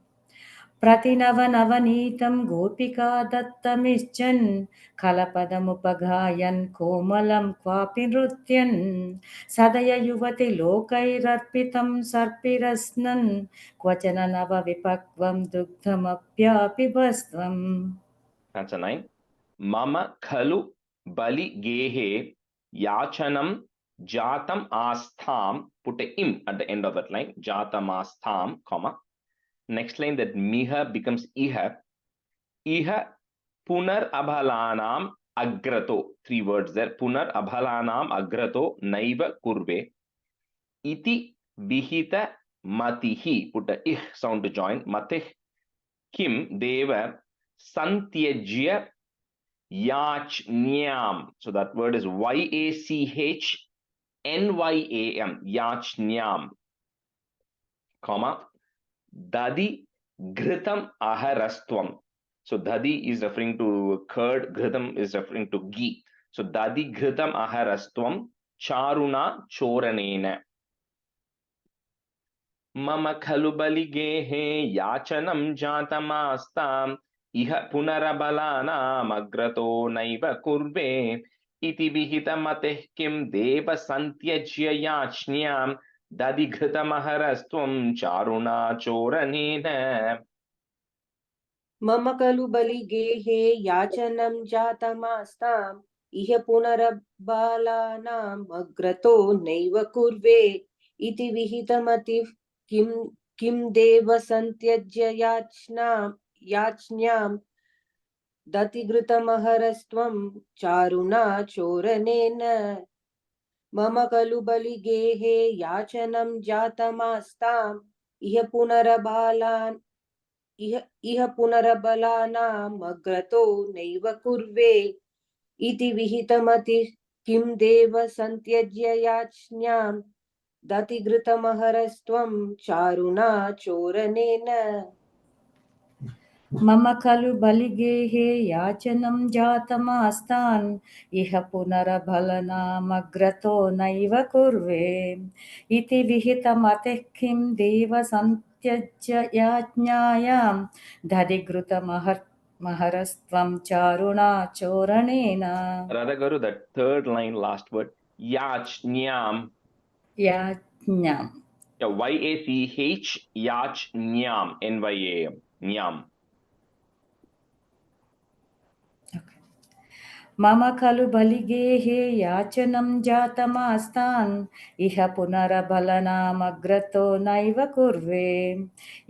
Pratinavanitam Gopika Dattamischan Kalapadamupagayan Komalam Kwapi Nrityan Sadaya Yuvati Lokairarpitam Sarpirasnan Kvachana Navavipakvam Dugdamapya Pibastvam. That's a 9. Mama Khalu Bali Gehe Yachanam Jatam Astham. Put a im at the end of that line. Jatam Astham, comma. Next line, that Miha becomes Iha. Iha Punar Abhalanam Agrato. 3 words there. Punar Abhalanam Agrato Naiva Kurve. Iti Vihita Matihi. Put a ih sound to join. Matih Kim Deva Santyajya Yachnyam. So that word is Yachnyam. Yachnyam. Comma. Dadi Ghritam Aharastwam. So Dadi is referring to curd, Ghritam is referring to ghee. So Dadi Ghritam Aharastwam Charuna Choranena. Mama Khalubali Gehe Yachanam Jatamastam Iha Punarabalana Magrato Naiva Kurve Iti Vihita Mateh Kim Deva Santyajya Yachnyam Dadi Ghritamaharastvam Charuna Choranena. Mama Kalu Bali Gehe Yachanam Jatamastam Iha Punarabalanam Agrato Naiva Kurve Iti Vihitamatif Kim Deva Santyajya Yachnyam Dati Ghritamaharastvam Charuna Choranena. मम खलु बलिगेहे याचनं जातमास्ताम् इह पुनरबलानामग्रतो नैव कुर्वे इति विहितमतिः किं देव सन्त्यज्य याच्ञां दतिघृतमहरस्त्वं चारुणा चोरनेन मम खलु बलिगेहे याचनं जातमास्तान् इह पुनरबलनामग्रतो नैव कुर्वे इति विहितमतिः किं देव सन्त्यज्य याज्ञायां दधिघृतमहरस्त्वं चारुणा चोरणेन. Radhagaru, that third line, last word, yachnyam. Yajñam. Yeah, Y-A-C-H, yachnyam, N-Y-A-M, nyam. मम खलु बलिगेहे याचनं जातमास्तान् इह पुनरबलनामग्रतो नैव कुर्वे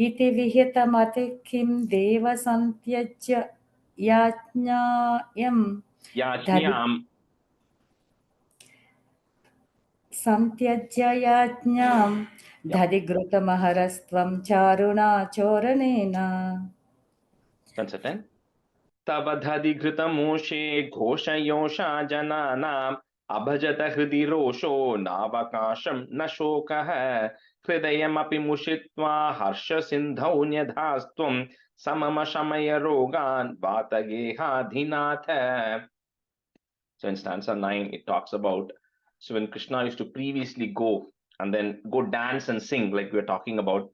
इति विहितमतिः किं देव सन्त्यज्य याज्ञायं दधिघृतमहरस्त्वं चारुणा चोरणेन. Consistent. तव दधिघृतमोषे घोषयोषा जनानाम् अभजत हृदि रोषो नावकाशं न शोकः हृदयमपि मुषित्वा हर्षसिन्धौ न्यधास्त्वं समम शमय रोगान् वातगेहाधिनाथ. So in stanza 9, it talks about, so when Krishna used to previously go and then go dance and sing, like we were talking about,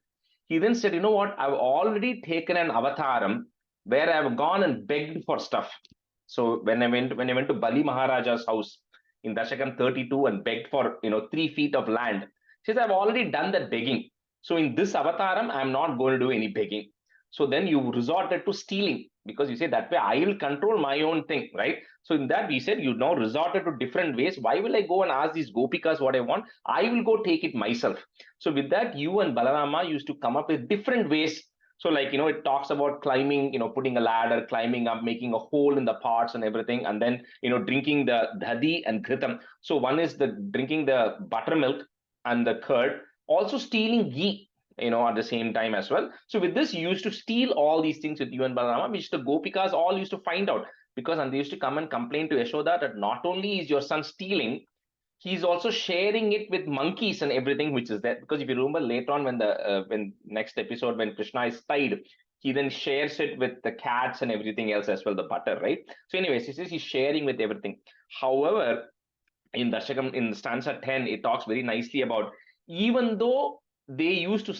he then said, you know what, I've already taken an avataram where I've gone and begged for stuff. So when I went to Bali Maharaja's house in Dashakam 32 and begged for 3 feet of land, he says, I've already done that begging. So in this avataram, I'm not going to do any begging. So then you resorted to stealing, because you say that way I will control my own thing, right? So in that we said, you now resorted to different ways. Why will I go and ask these gopikas what I want? I will go take it myself. So with that, you and Balarama used to come up with different ways. So like, it talks about climbing, putting a ladder, climbing up, making a hole in the pots and everything. And then, drinking the dhadi and ghritam. So one is the drinking the buttermilk and the curd, also stealing ghee, at the same time as well. So with this, you used to steal all these things with you and Balarama, which the gopikas all used to find out. Because and they used to come and complain to Yashoda that not only is your son stealing, he's also sharing it with monkeys and everything which is there. Because if you remember later on when next episode when Krishna is tied, he then shares it with the cats and everything else as well, the butter, right? So anyways, he says he's sharing with everything. However, in Dashakam, in stanza 10, it talks very nicely about, even though they used to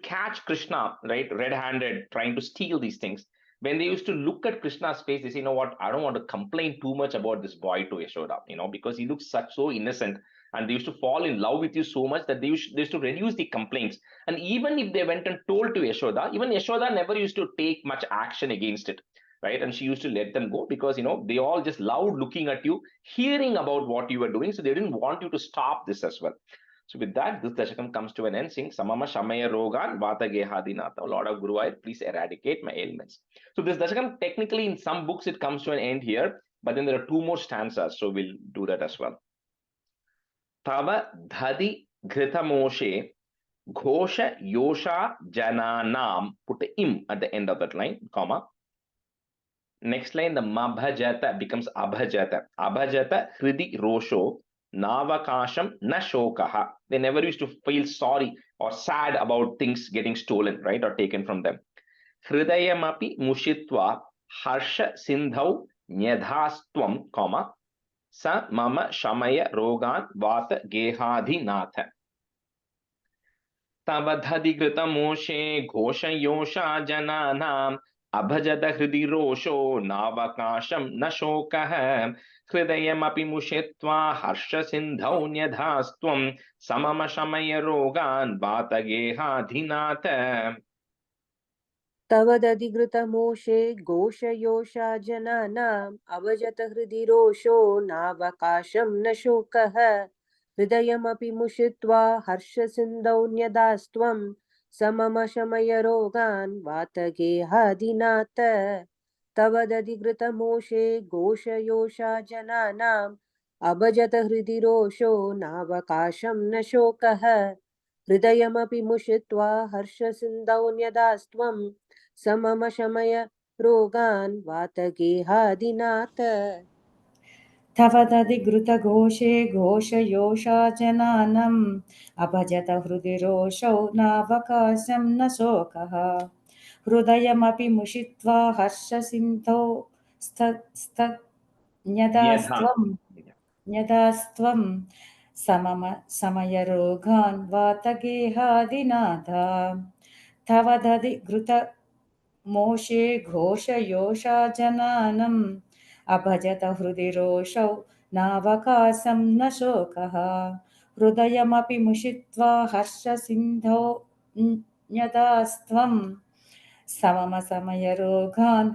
catch Krishna, right, red-handed, trying to steal these things. When they used to look at Krishna's face, they say, you know what, I don't want to complain too much about this boy to Yashoda, because he looks so innocent. And they used to fall in love with you so much that they used to reduce the complaints. And even if they went and told to Yashoda, even Yashoda never used to take much action against it, right? And she used to let them go because, they all just loved looking at you, hearing about what you were doing. So they didn't want you to stop this as well. So with that, this Dashakam comes to an end. Sing Samama Shamaya Rogan Vata Gehadinatha. Lord of Guruvayur, please eradicate my ailments. So this Dashakam, technically in some books, it comes to an end here, but then there are 2 more stanzas. So we'll do that as well. Tava Dhadi Ghrita Ghosha Yosha Jananam. Put im at the end of that line, comma. Next line, the Mabhajata becomes Abhajata. Abhajata Hridi Rosho. Navakasham na shokaha. They never used to feel sorry or sad about things getting stolen, right, or taken from them. Hridayamapi mushitva harsha sindhau nyadhastvam, comma, sa mama shamaya rogan vata gehadhinatha. Tavadhadigrita moshe ghosha yosha jananam abhajata hridi rosho navakasham na shokah. हृदयमपि मुषित्वा हर्षसिन्धौ न्यधास्त्वं समम शमय रोगान् वातगेहाधिनाथ. तव दधिघृतमोषे घोषयोषा जनानाम् अवजत हृदि रोषो नावकाशं न शोकः हृदयमपि मुषित्वा हर्षसिन्धौ न्यधास्त्वं समम शमय रोगान् वातगेहाधिनाथ. तव दधिघृतमोषे घोषयोषा जनानाम् अभजत हृदि रोषो नावकाशं न शोकः हृदयमपि मुषित्वा हर्षसिन्धौ न्यदास्त्वं समम शमय रोगान् वातगेहादिनाथ तव तदिघृतघोषे घोषयोषा जनानम् अभजत हृदि रोषौ नावकाशं न शोकः हृदयमपि मुषित्वा हर्षसिन्धौ न्यदास्त्वं समयरोगान् वातगेहादिनाथ तव दधिघृतमोषे घोषयोषा जनानम् अभजत हृदि रोषौ नावकाशं न शोकः हृदयमपि मुषित्वा हर्षसिन्धौ न्यदास्त्वं समयरोगान्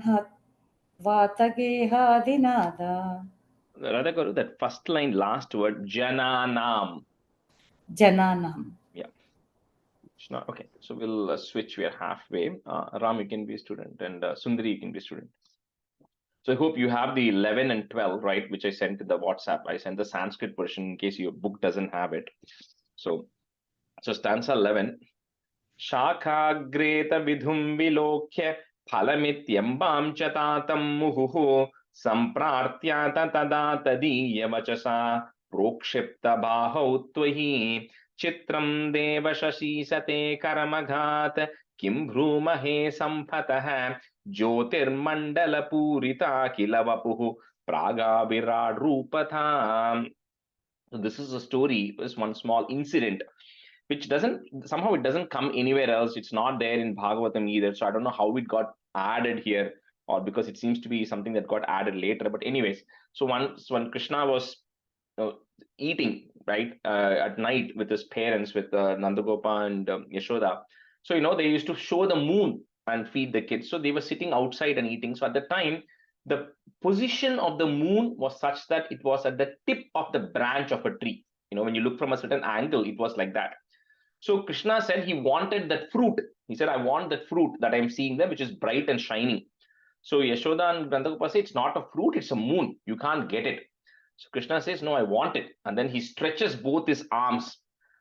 वातगेहादिनाथ. Radhagaru, that first line, last word, Jananam. Jananam. Yeah. Okay, so we'll switch. We are halfway. Ram, you can be a student, and Sundari, you can be a student. So I hope you have the 11 and 12, right, which I sent to the WhatsApp. I sent the Sanskrit version in case your book doesn't have it. So stanza 11. Shakhagreta vidhum vilokya phalamityambam chatatam muhuhu samprartyata tada tadiya vachasa prokshipta bahau tvahi chitram deva shashisate karamaghat kim bhrumahe samphatah jyotirmandala purita kilavapuhu praga virad rupatha. So this is a story, this one small incident which it doesn't come anywhere else. It's not there in Bhagavatam either. So I don't know how it got added here, or because it seems to be something that got added later. But anyways, so once when Krishna was eating, right, at night with his parents, with Nandagopa and Yashoda, so they used to show the moon and feed the kids. So they were sitting outside and eating. So at the time, the position of the moon was such that it was at the tip of the branch of a tree. When you look from a certain angle, it was like that. So Krishna said he wanted that fruit. He said, I want that fruit that I'm seeing there, which is bright and shining. So Yashoda and Nandagopa say, it's not a fruit, it's a moon. You can't get it. So Krishna says, no, I want it. And then he stretches both his arms.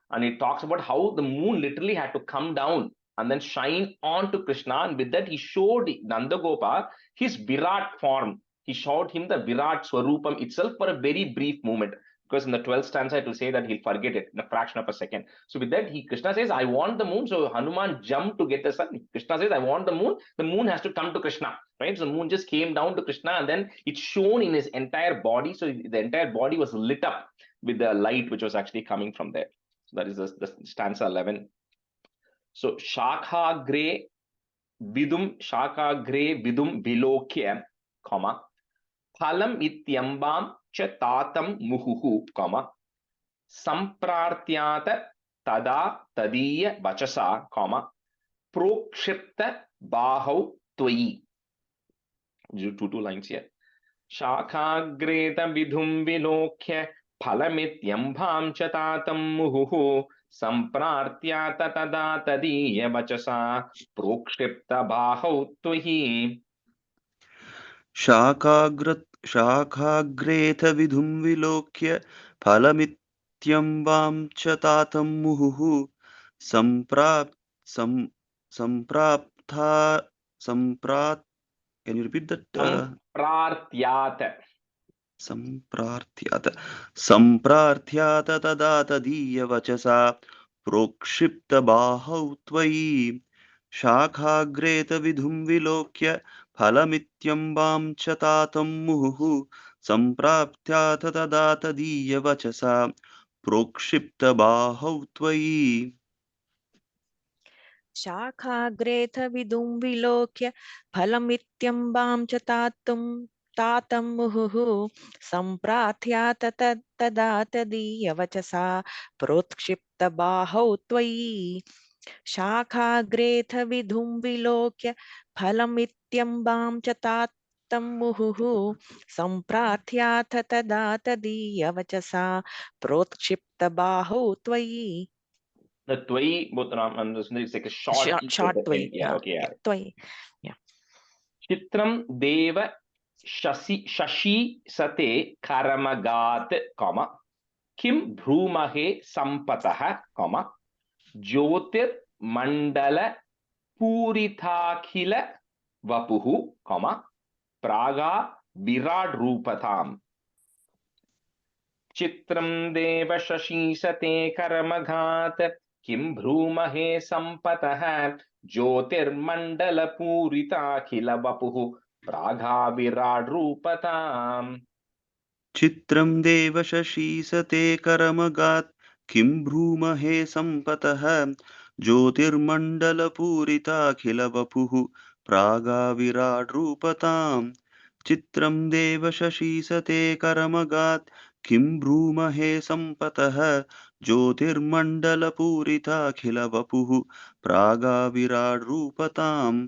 And he talks about how the moon literally had to come down and then shine onto Krishna. And with that, he showed Nandagopa his Virat form. He showed him the Virat Swarupam itself for a very brief moment. Because in the 12th stanza, it will say that he'll forget it in a fraction of a second. So with that, Krishna says, I want the moon. So Hanuman jumped to get the sun. Krishna says, I want the moon. The moon has to come to Krishna, right? So the moon just came down to Krishna and then it's shone in his entire body. So the entire body was lit up with the light, which was actually coming from there. So that is the stanza 11. So Shakha vidum vilokya, comma, phalam ityambam cha tatam muhuhu, comma, samprartyata tada tadiya vachasa, comma, prokshipta bahau tvayi. Two lines here. Shakhagreta vidhum vilokya phalamityambam cha tatam muhuhu samprartyata tada tadiya vachasa prokshipta bahau tvayi. शाखाग्रेथ विधुं विलोक्य फलमित्यम्बां च तातं मुहुः सम्प्राप्ता Can you repeat that? सम्प्रार्थ्यात तदा तदीयवचसा प्रोक्षिप्तबाहौ त्वयि शाखाग्रेत विधुं विलोक्य फलमित्यम्बां च तातं मुहुः सम्प्राप्त्याथ तदा तदीयवचसा प्रोक्षिप्तबाहौ त्वयि. शाखाग्रेथ विदुं विलोक्य फलमित्यम्बां च तातं मुहुः सम्प्रार्थ्यात तदा तदीयवचसा प्रोत्क्षिप्तबाहौ त्वयि शाखाग्रेथ विधुं विलोक्य फलमित्यम्बां च तातं मुहुः सम्प्रार्थ्याथ तदा तदीयवचसा प्रोत्क्षिप्तबाहौ त्वयि. The Twai, both Ram and Sundari, it's like a short Twai. Yeah, okay, yeah. Twai. Yeah. Chitram Deva shashi sate karamagat, comma, kim bhrumahe sampatah, comma, jyotir mandala puritakhila vapuhu, comma, praga virad rupatam. Chitram deva shashisate karamaghat, kim bhrumahe sampatah, jyotir mandala puritakhila vapuhu, praga virad rupatam. चित्रं देवशशीसते करमगात् किं भ्रूमहे सम्पतः ज्योतिर्मण्डलपूरिताखिलवपुः प्रागाविराड्रूपताम् चित्रं देवशशीसते करमगात् किं भ्रूमहे सम्पतः ज्योतिर्मण्डलपूरिताखिलवपुः प्रागाविराड्रूपताम्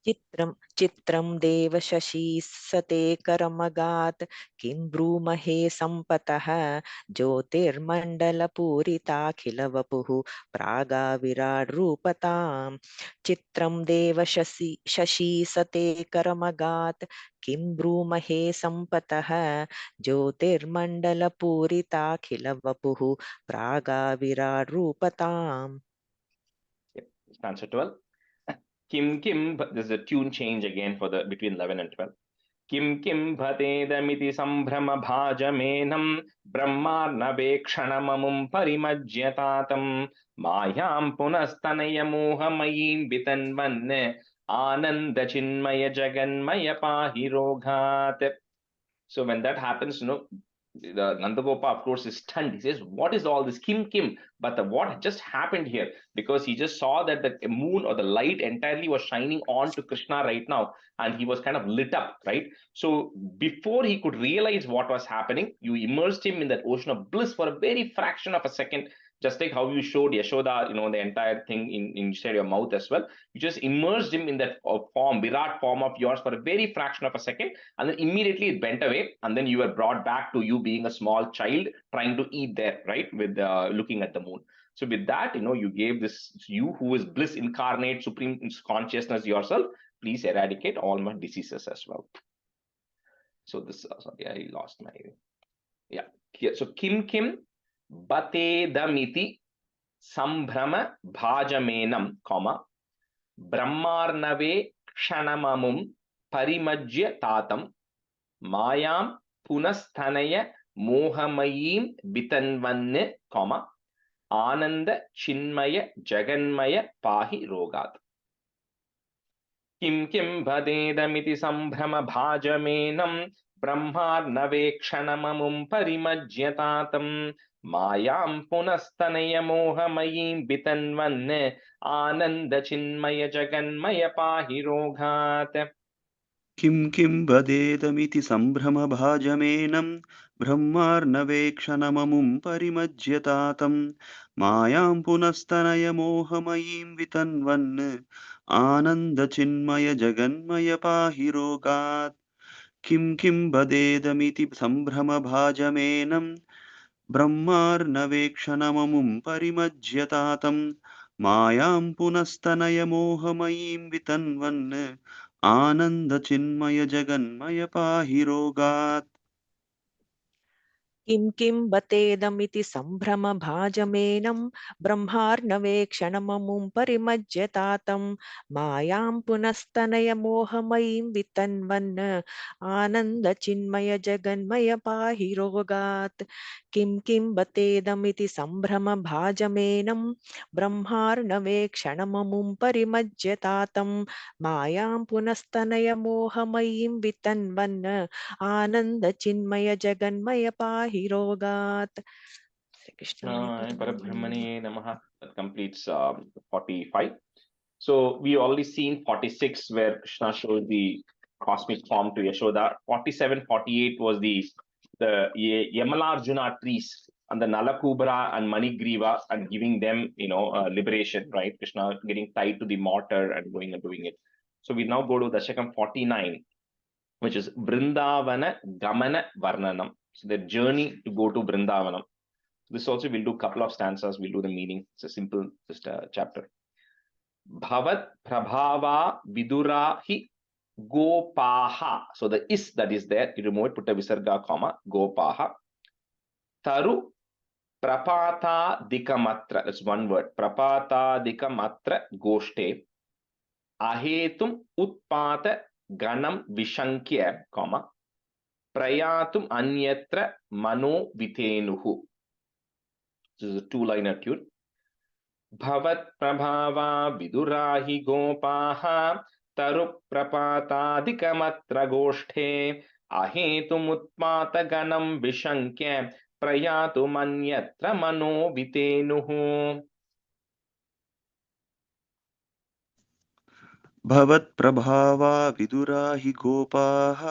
चित्रं देवशशीसते करमगात् किं ब्रूमहे सम्पतः ज्योतिर्मण्डलपूरिताखिलवपुः प्रागाविराड्रूपताम् चित्रं देवशशीसते करमगात् किं ब्रूमहे सम्पतः ज्योतिर्मण्डलपूरिताखिलवपुः प्रागाविराड्रूपताम्. Answer 12. Kim Kim, there's a tune change again for the between 11 and 12. Kim Kim bhatedamiti sambhrama bhajamenam brahmarnavekshanamamum parimajyatatam mayam punastanaya mohamayim vitanvanne ananda chinmaya jaganmaya pahi roghat. So when that happens, the Nandagopa, of course, is stunned. He says, what is all this? Kim? But what just happened here? Because he just saw that the moon or the light entirely was shining on to Krishna right now. And he was kind of lit up, right? So before he could realize what was happening, you immersed him in that ocean of bliss for a very fraction of a second. Just like how you showed Yashoda, the entire thing inside your mouth as well. You just immersed him in that form, Virat form of yours for a very fraction of a second. And then immediately it bent away. And then you were brought back to you being a small child trying to eat there, right? With looking at the moon. So with that, you gave this, you who is bliss incarnate, supreme consciousness yourself, please eradicate all my diseases as well. So this, sorry, I lost my, yeah. So Kim, Bate Damiti Sambhrama Bhajamenam, comma, Brahmarnave Kshanamamum Parimajya Tatam Mayam Punasthanaya Mohamayim Bitanvanne, comma, Ananda Chinmaya Jaganmaya Pahi Rogat. Kim Bhadedamiti Sambhrama Bhajamenam Brahmarnavekshanamamum Parimajyatatam Mayam Punastanaya Mohamayim Bitanvanne Ananda Chinmaya Jaganmaya Pahi Roghat. किं वदेदमिति सम्भ्रमभाजमेनं ब्रह्मार्णवेक्षणममुं परिमज्यतातं मायां पुनस्तनयमोहमयीं वितन्वन् आनन्दचिन्मयजगन्मय पाहि रोगात् किं वदेदमिति सम्भ्रमभाजमेनं ब्रह्मार्णवेक्षणममुं परिमज्यतातं मायां पुनस्तनयमोहमयीं वितन्वन् आनंद चिन्मय जगन्मय पाहि रोगात् किं बतेदमिति सम्भ्रम भाजमेनं ब्रह्मार्णवेक्षणममुं परिमज्यतातं मायां पुनस्तनय मोहमयीं वितन्वन् आनन्दचिन्मय जगन्मय पाहि रोगात् किं बतेदमिति सम्भ्रम भाजमेनं ब्रह्मार्णवेक्षणममुं परिमज्यतातं मायां पुनस्तनय मोहमयीं वितन्वन् आनन्दचिन्मय जगन्मय पाहि रोगात्. Parabrahmane Namaha. That completes 45. So we already seen 46 where Krishna shows the cosmic form to Yashoda. 47, 48 was the Yamalarjuna trees and the Nalakubra and Manigriva and giving them, liberation, right? Krishna getting tied to the mortar and going and doing it. So we now go to Dashakam 49, which is Vrindavana Gamana Varnanam. So the journey to go to Vrindavanam. This also we'll do a couple of stanzas, we'll do the meaning. It's a simple just chapter. Bhavat Prabhava Vidura hi Gopaha. So the is that is there, you remove it, put a visarga comma, Gopaha. Taru prapata dikamatra, that's one word. Prapata dikamatra goshte. Ahetum utpata ganam vishankya, comma. Prayatum anyatra mano vitenuhu. This is a two-liner tune. Bhavat prabhava vidurahi gopaha taru prapatadikamatra goshthe ahetumutpata ganam vishankya prayatumanyatra mano vitenuhu. भवत्प्रभावा Vidura हि गोपाः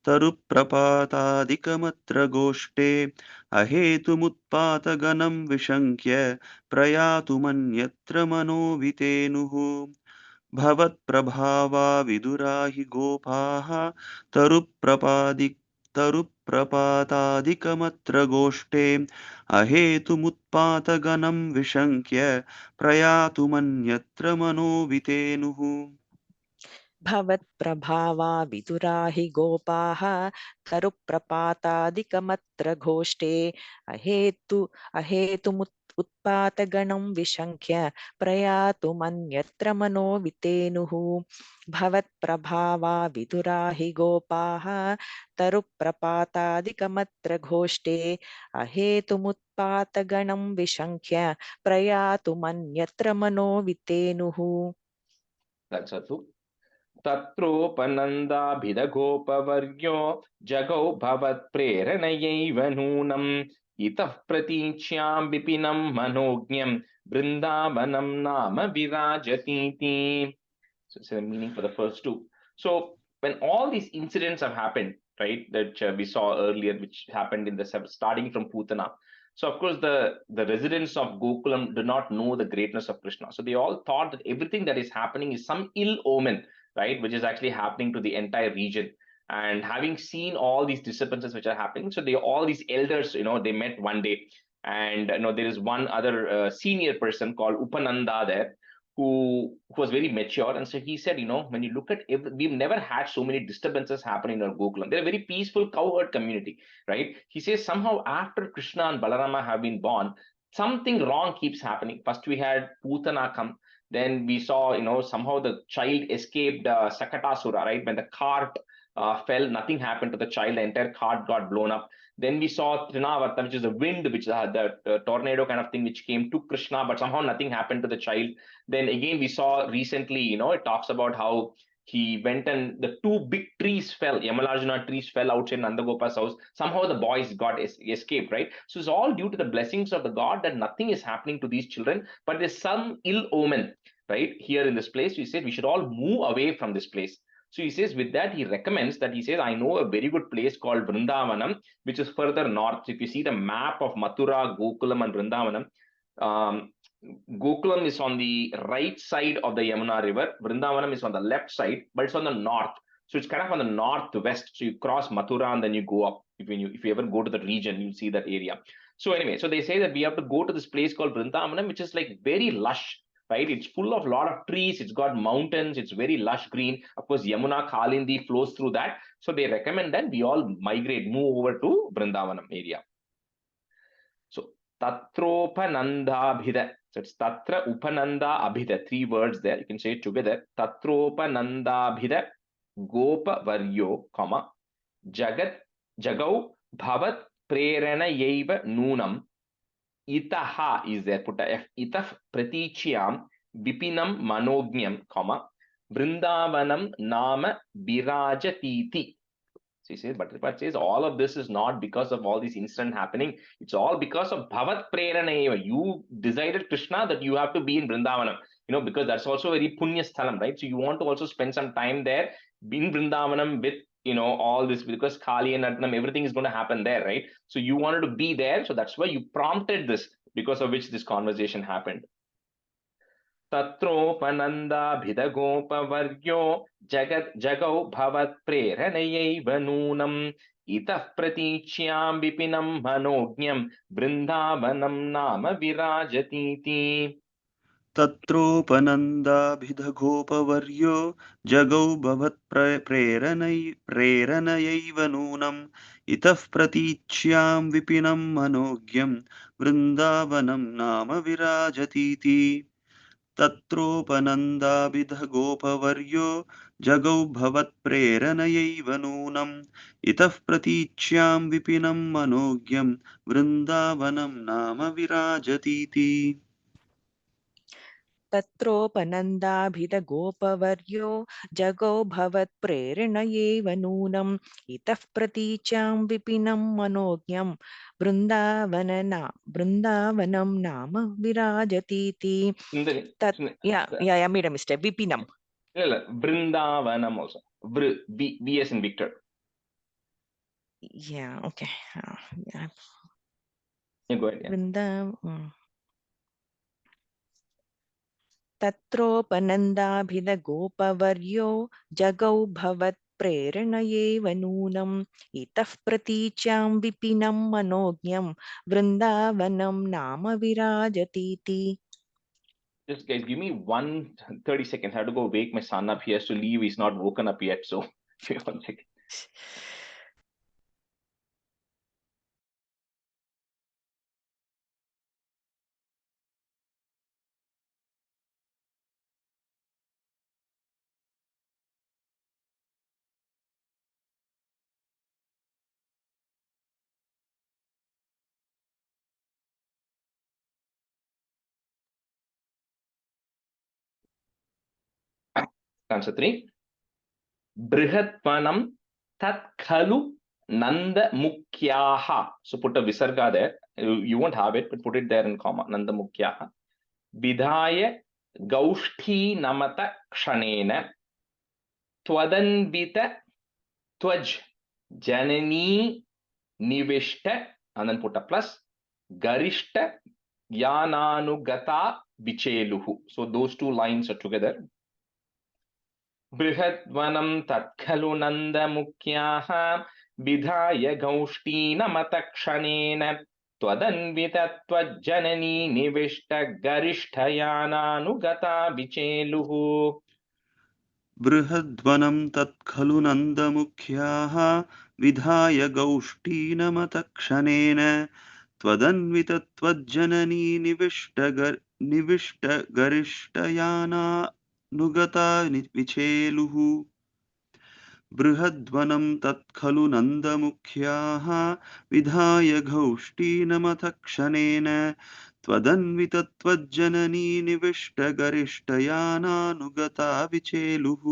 तरुप्रपातादिकमत्र गोष्ठे अहेतुमुत्पातगणं विशङ्क्य प्रयातुमन्यत्र मनो वितेनुः भवत्प्रभावा विदुरा हि गोपाः तरुप्रपातादिकमत्र गोष्ठे अहेतुमुत्पातगणं विशङ्क्य प्रयातुमन्यत्र मनो वितेनुः भवत्प्रभावा विदुरा हि गोपाः तरुप्रपातादिकमत्र घोष्टे अहेतुमुत्पातगणं विशङ्क्य प्रयातुमन्यत्र मनो वितेनुः भवत्प्रभावा विदुरा हि गोपाः तरुप्रपातादिकमत्र घोष्टे अहेतुमुत्पातगणं विशङ्क्य प्रयातुमन्यत्र मनो वितेनुः. That's a two. तत्रोपनन्दाभिदगोपवर्यो जगौ भवत्प्रेरणयैव नूनम् इतः प्रतीच्यां विपिनं मनोज्ञं बृन्दावनं नाम विराजतीति. So it's a meaning for the first two. So when all these incidents have happened, right, that we saw earlier, which happened in the starting from Putana. So of course the residents of Gokulam do not know the greatness of Krishna. So they all thought that everything that is happening is some ill omen, right, which is actually happening to the entire region. And having seen all these disturbances which are happening, so all these elders, they met one day, and there is one other senior person called Upananda there, who was very mature, and so he said, when you look at we've never had so many disturbances happening in our Gokulam. They're a very peaceful cowherd community, right? He says somehow after Krishna and Balarama have been born, something wrong keeps happening. First we had Putana come, then we saw, somehow the child escaped Sakatasura, right? When the cart fell, nothing happened to the child, the entire cart got blown up. Then we saw Trinavarta, which is the wind, which the tornado kind of thing, which came to Krishna, but somehow nothing happened to the child. Then again, we saw recently, it talks about how he went and the two big trees fell, Yamalarjuna trees fell outside Nandagopa's house. Somehow the boys got escaped, right? So it's all due to the blessings of the God that nothing is happening to these children, but there's some ill omen, right? Here in this place, we said we should all move away from this place. So he says with that, he recommends that, he says, I know a very good place called Vrindavanam, which is further north. So if you see the map of Mathura, Gokulam and Vrindavanam, Gokulam is on the right side of the Yamuna river. Vrindavanam is on the left side, but it's on the north. So it's kind of on the northwest. So you cross Mathura and then you go up. If you ever go to the region, you'll see that area. So anyway, so they say that we have to go to this place called Vrindavanam, which is like very lush, right? It's full of a lot of trees. It's got mountains. It's very lush green. Of course, Yamuna Kalindi flows through that. So they recommend that we all move over to Vrindavanam area. So Tatropanandabhida. So it's Tatra Upananda Abhida. 3 words there. You can say it together. Tatropanandabhida Gopa Varyo, comma, Jagau Bhavat Prerana Yeva Noonam. Itaha is there. Put a F. Itaf Pratichiyam Vipinam Manognyam, comma, Vrindavanam Nama Birajatiti. So he says, but Prabhupada says all of this is not because of all these incidents happening. It's all because of Bhavat Prerana. You decided, Krishna, that you have to be in Vrindavanam, because that's also very punya sthalam, right? So you want to also spend some time there in Vrindavanam with, all this, because Kali and Adnam, everything is going to happen there, right? So you wanted to be there. So that's why you prompted this, because of which this conversation happened. Tatropanandabhidagopavaryo jagau bhavat preranayaiva noonam itah pratichyam vipinam manognyam vrindavanam nama virajatiti. तत्रोपनन्दाभिधगोपवर्यो जगौ प्रेरणयैव नूनम् इतः प्रतीच्यां विपिनं मनोज्ञं वृन्दावनं नाम विराजतीति तत्रोपनन्दाभिधगोपवर्यो जगौ भवत्प्रेरणयैव नूनम् इतः प्रतीच्यां विपिनं मनोज्ञं वृन्दावनं नाम विराजतीति तत्रोपनन्दाभिधगोपवर्यो जगौ भवत्प्रेरणयैव नूनम् इतः प्रतीच्यां विपिनं मनोज्ञं बृन्दावनं नाम विराजतीति तत् yeah made a mistake vipinam Vrindavanam also. B as in Victor. yeah okay yeah You go ahead. तत्रोपनन्दाभिधगोपवर्यो जगौ भवत्प्रेरणयैव नूनम् इतः प्रतीच्यां विपिनं मनोज्ञं वृन्दावनं नाम विराजतीति. Just guys, give me 30 seconds. I have to go wake my son up. He has to leave. He's not woken up yet. So, give me 1 second. Answer 3. Brihatvanam tat khalu nanda mukhyaha. So put a visarga there. You won't have it, but put it there in comma. Nanda mukhyaha. Vidhaya gaushthi namata kshanena. Twadanvita twaj janani nivishta. And then put a plus. Garishta yananugata vicheluhu. So those two lines are together. Brihatvanam tatkhalu nanda mukyaha vidhaya gaushtina matakshanena twadanvita tvajjanani nivishta garishthayana vicheluhu. बृहद्वनं तत्खलु नन्दमुख्याः विधाय गौष्ठीनमतक्षणेन त्वदन्वितत्वज्जननी निविष्टगरिष्ठयानानुगता विचेलुः बृहद्वनं तत्खलु नन्दमुख्याः विधाय गौष्ठीनमतक्षणेन त्वदन्वितत्वज्जननी निविष्टगरिष्ठयानानुगता विचेलुः.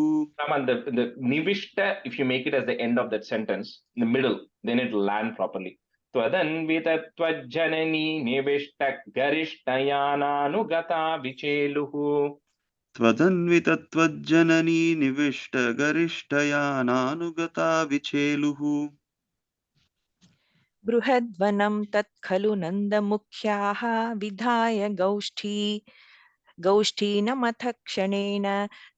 The nivishta, if you make it as the end of that sentence, in the middle, then it will land properly. Twadanvita tvajjanani nivishta garishthayananugata vicheluhu. त्वदन्वितत्वज्जननी निविष्टगरिष्ठयानानुगता विचेलुः. बृहद्वनं तत्खलु नन्दमुख्याः विधाय गौष्ठीनमथक्षणेन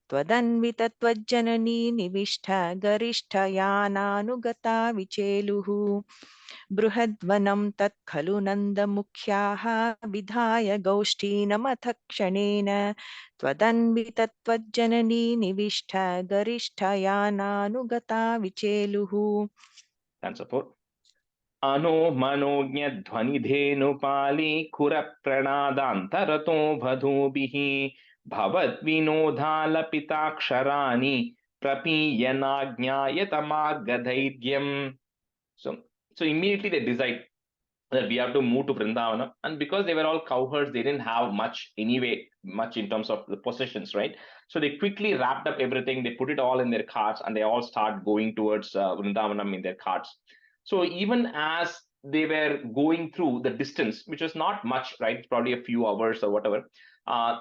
त्वदन्वितत्वज्जननी निविष्ट गरिष्ठयानानुगता विचेलुः बृहद्वनं तत्खलु नन्दमुख्याः विधाय गौष्ठीनमथक्षणेन त्वदन्वितत्वज्जननी निविष्ट गरिष्ठयानानुगता विचेलुः. Answer 4. Ano manognya dhvanidhenupali khura pranadantarato vadhubihi bhavat vinodhalapitakşarani prapiyanajñayatamaggadhaidyam. So immediately they decide that we have to move to Vrindavanam, and because they were all cowherds, they didn't have much anyway, much in terms of the possessions, right? So they quickly wrapped up everything, they put it all in their carts, and they all start going towards Vrindavanam in their carts. So even as they were going through the distance, which was not much, right? Probably a few hours or whatever.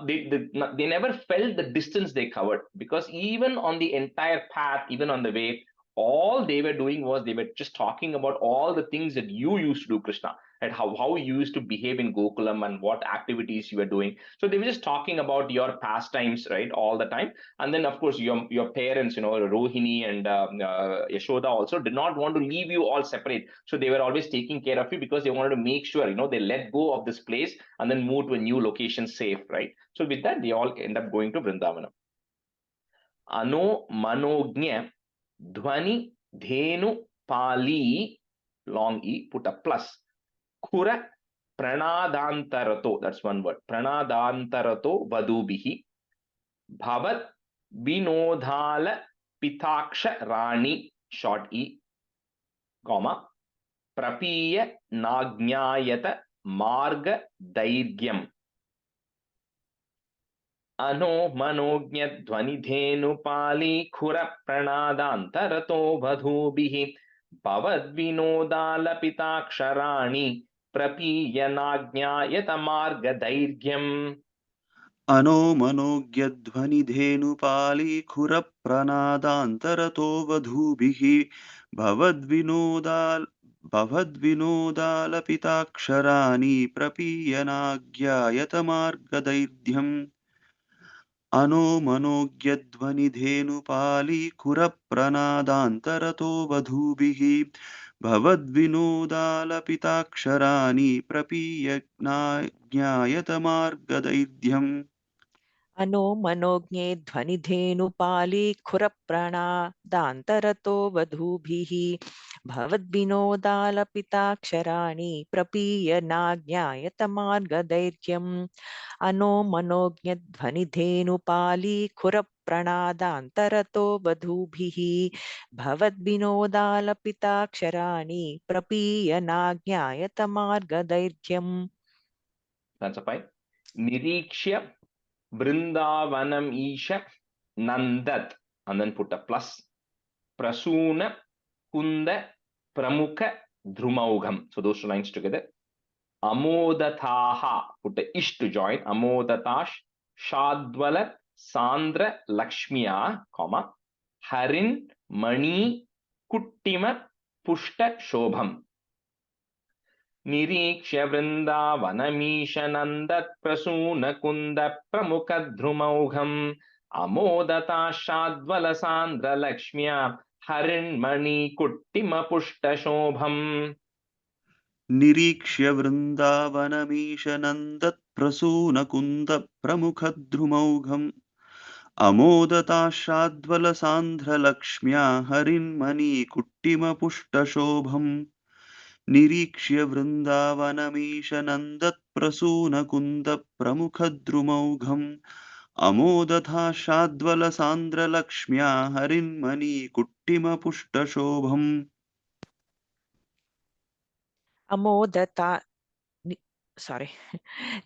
They never felt the distance they covered, because even on the entire path, even on the way, all they were doing was they were just talking about all the things that you used to do, Krishna. right? How you used to behave in Gokulam and what activities you were doing. So they were just talking about your pastimes, right, all the time. And then of course your parents, Rohini and Yashoda also did not want to leave you all separate. So they were always taking care of you because they wanted to make sure, they let go of this place and then move to a new location safe, right? So with that, they all end up going to Vrindavanam. Ano manognya dhvani dhenu pali, long e, put a plus, khura pranadantarato, that's one word, pranadantarato vadubihi bhavat vinodhala pitaksha rani, short e, comma, prapiya nagnayata marga dairyam. Ano manognya dhvanidhenu pali khura pranadantarato vadhubihi bhavad vinodala pitaksharani prapiya nagnayata marga dairyam. Ano manognyadhvanidhenupalikuhrapranadantarato vadhubihi bhavadvinodalapitaksharaani prapiyanagyayatamargadairdhyam. Ano manognyadhvanidhenupalikuhrapranadantarato vadhubihi bhavadvinodalapitaksharaani prapiyanagyayatamargadairdhyam. Ano manognya dhvanidhenu pali khurapranadantarato vadhubhihi bhavadvinodalapitaksharaani prapiya nagnayatamargadairyam. Ano manognya dhvanidhenu pali khurapranadantarato vadhubhihi bhavadvinodalapitaksharaani prapiya nagnayatamargadairyam. That's a fine. Nirikshya Vrindavanam Isha Nandat, and then put a plus, Prasuna Kunda Pramukha Dhrumaugham. So those two lines together. Amodataha, put the ish to join. Amodatash Shadvala Sandra Lakshmiya, comma, Harin Mani Kuttima Pushta Shobham. Nirikshya Vrindavanamishanandat Prasuna Kunda Pramukadhrumaugham Amodata Shadvala Sandra Lakshmiya Harinmani Kuttima Pushta Shobham. Nirikshya Vrindavanamishanandat Prasunakunda Pramukhadhrumaugham Amodata Shadvala Sandra Lakshmya Harinmani Kuttima Pushta Shobham. Nirikshya Vrindavanamishanandat Prasunakunda Pramukhadhrumaugham Amodata Shadvala Sandra Lakshmya Harinmani Kuttima Pushta Shobham. Amodata, sorry.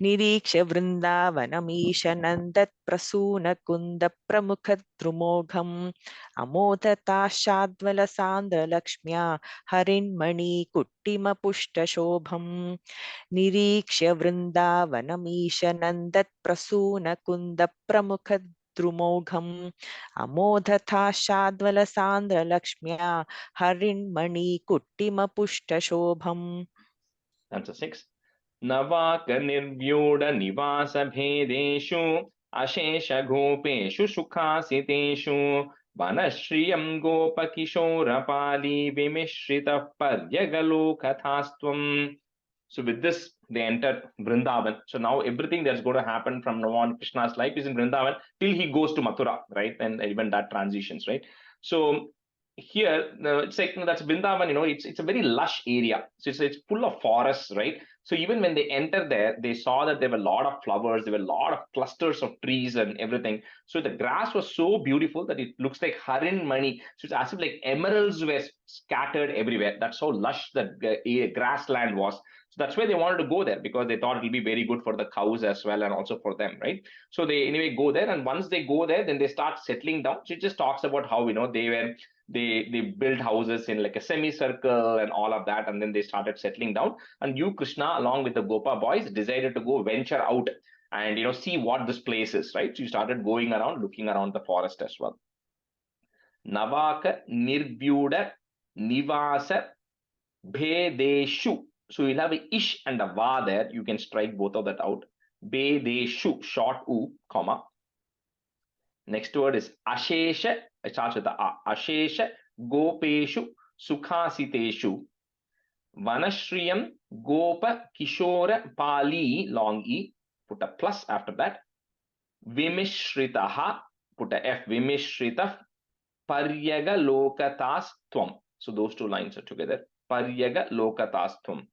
Nirikshya Vrindavanamishanandat Prasuna Kunda Pramukhadhrumaugham Amodata Shadvala Sandra Lakshmya Harinmani Kuttima Pushta Shobham. Nirikshya Vrindavanamishanandat Prasuna Kunda Pramukhadhrumaugham Amodata Shadvala Sandra Lakshmya Harinmani Kuttima Pushta Shobham. Answer 6. Navaka Nirvyuda Nivasa Bhedeshu Ashesha Gopeshu Sukhasiteshu Vanashriyam Gopakishora Pali Vimishrita Paryagalo Kathastvam. So with this, they enter Vrindavan. So now everything that's going to happen from now on, Krishna's life is in Vrindavan till he goes to Mathura, right? And even that transitions, right? So here, it's like, that's Vrindavan, it's a very lush area. So it's full of forests, right? So even when they enter there, they saw that there were a lot of flowers, there were a lot of clusters of trees and everything. So the grass was so beautiful that it looks like Harin Mani. So it's as if like emeralds were scattered everywhere. That's how lush that grassland was. So that's why they wanted to go there, because they thought it'll be very good for the cows as well and also for them, right? So they anyway go there, and once they go there, then they start settling down. So it just talks about how they built houses in like a semicircle and all of that, and then they started settling down. And you, Krishna, along with the Gopa boys, decided to go venture out and see what this place is, right? So you started going around, looking around the forest as well. Navaka Nirvyuda Nivasa Bhedeshu. So you'll have a ish and a va there. You can strike both of that out. Bedeshu, short u, comma. Next word is ashesha. It starts with the a. Ashesha gopeshu sukhasiteshu. Vanashriyam gopa kishora pali, long e. Put a plus after that. Vimishritaha, put a f. Vimishrita paryaga lokatas tvam. So those two lines are together. Paryaga lokatas tvam.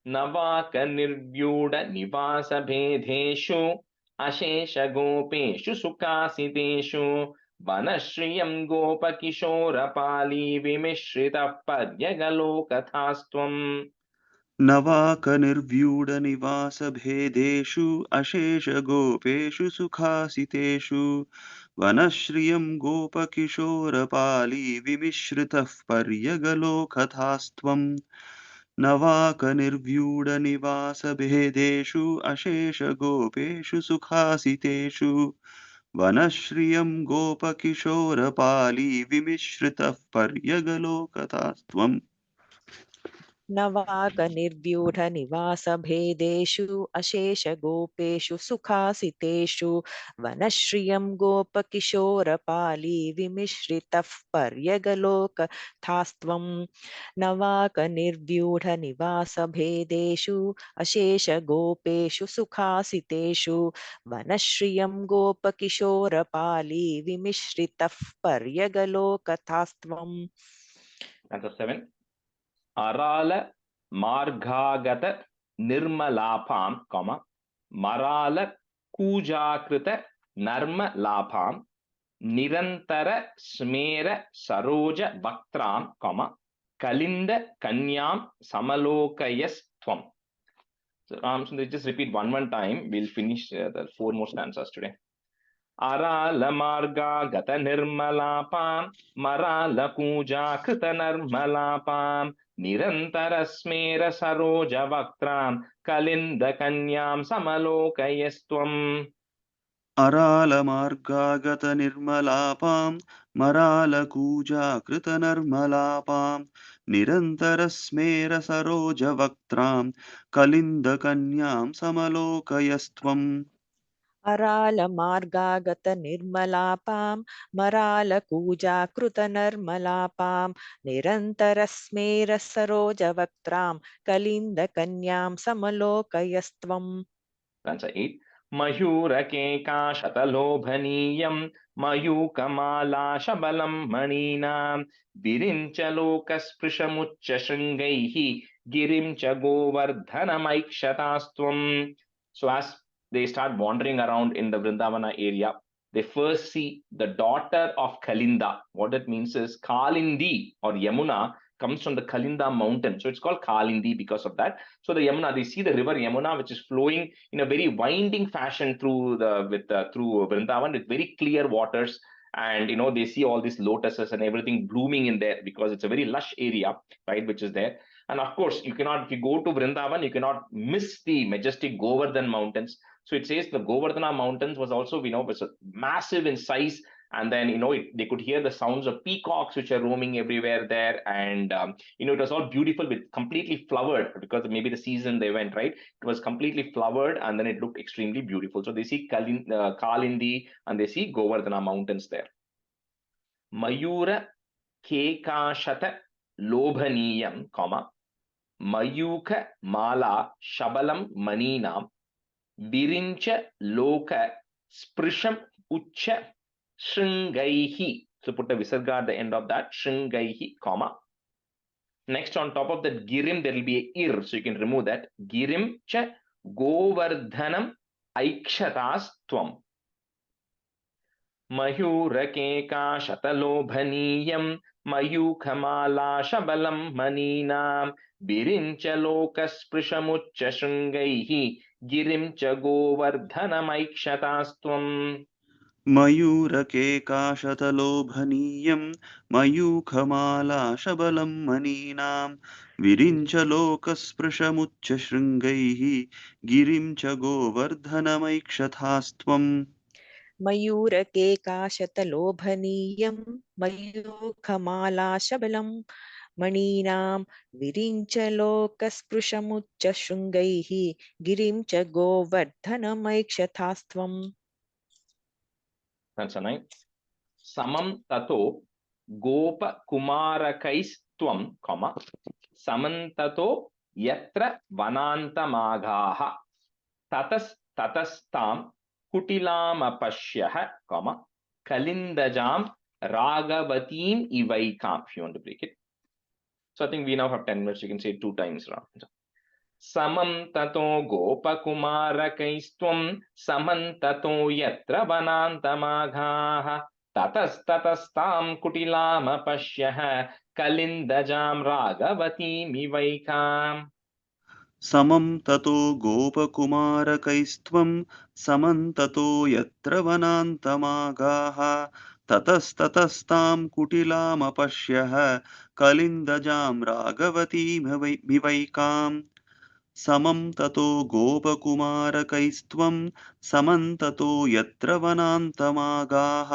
Navaka nirvyuda nivasa bhedeshu ashesha gopeshu sukasiteshu vanashriyam gopa kishora pali vimishrita paryaga lokathastvam. नवाकनिर्व्यूढनिवासभेदेषु अशेषगोपेषु सुखासितेषु वनश्रियं गोपकिशोरपाली विमिश्रितः पर्यगलोकथास्त्वं नवाकनिर्व्यूढनिवासभेदेषु अशेषगोपेषु सुखासितेषु वनश्रियं गोपकिशोरपाली विमिश्रितः पर्यगलोकथास्त्वम् नवाकनिर्व्यूढनिवासभेदेषु अशेषगोपेषु सुखासितेषु वनश्रियं गोपकिशोरपाली विमिश्रितः पर्यगलोकथास्त्वं नवाकनिर्व्यूढनिवासभेदेषु अशेषगोपेषु सुखासितेषु वनश्रियं गोपकिशोरपाली विमिश्रितः पर्यगलोकथास्त्वम्. Answer 7. Arala margagata nirmalapam, comma, marala kujakrita narmalapam, nirantara smera saroja vaktram, comma, kalinda kanyam samalokayas tvam. So Ramchandra, just repeat one time. We'll finish the 4 more stanzas today. Arala marga gata nirmalapam, marala kuja krita narmalapam, nirantara smera saroja vaktram, kalinda kanyam samalokayastvam. अरालमार्गागतनिर्मलापां मरालकूजाकृतनर्मलापां निरन्तरस्मेरसरोजवक्त्रां कलिन्दकन्यां समलोकयस्त्वम् अरालमार्गागतनिर्मलापां मरालकूजाकृतनर्मलापां निरन्तरस्मेरसरोजवक्त्रां कलिन्दकन्यां समलोकयस्त्वम्. Answer 8. मयूरकेकाशतलोभनीयं मयूकमालाशबलं मणीनां विरिञ्च लोकस्पृशमुच्च गिरिं च गोवर्धनमैक्षतास्त्वम्. So as they start wandering around in the Vrindavana area, they first see the daughter of Kalinda. What that means is Kalindi or Yamuna comes from the Kalinda mountain. So it's called Kalindi because of that. So the Yamuna, they see the river Yamuna, which is flowing in a very winding fashion through through Vrindavan with very clear waters. And they see all these lotuses and everything blooming in there because it's a very lush area, right, which is there. And of course, if you go to Vrindavan, you cannot miss the majestic Govardhan mountains. So it says the Govardhana mountains was also, was massive in size. And then, they could hear the sounds of peacocks, which are roaming everywhere there. And, it was all beautiful with completely flowered because maybe the season they went, right? It was completely flowered and then it looked extremely beautiful. So they see Kalindi and they see Govardhana mountains there. Mayura Kekashata Lobhaniyam, comma, Mayuka Mala Shabalam Maninam, Virincha Loka Sprisham Ucha Shringaihi. So put a visarga at the end of that, Shringaihi, comma. Next, on top of that Girim, there will be a ir, so you can remove that. Girim cha Govardhanam Aikshatas Tvam. Mayurake Shatalobhaniyam Mayukhamala Shabalam Maninam Virincha Lokasprishamucha Shringaihi Girim cha Govardhanamaikshatastvam. मयूरकेकाशतलोभनीयं मयूखमालाशबलं मनीनां विरिञ्च लोकस्पृशमुच्चशृङ्गैः गिरिं च गोवर्धनमैक्षथास्त्वम् मयूरकेकाशतलोभनीयं मयूखमालाशबलं मणीनां विरिञ्च लोकस्पृशमुच्च शृङ्गैः गिरिं च गोवर्धनमैक्षथास्त्वम्. That's a nice. Samam tato gopakumarakais comma samantato yatra vanantamagaha tatastam kutilamapashyah comma kalindajam ragavatim ivaikam. If you want to break it. So I think we now have 10 minutes. You can say it 2 times around. Samam tato gopakumarakaistvam samam tato yatra vanantamaghaha tatastam kutilama pashyah kalindajam ragavatim ivaikam. समं ततो गोपकुमारकैस्त्वं समं ततो यत्र वनान्तमागाः ततस्ततस्तां कुटिलामपश्यः कलिन्दजां राघवतीमिवैकाम् समं ततो गोपकुमारकैस्त्वं समं ततो यत्र वनान्तमागाः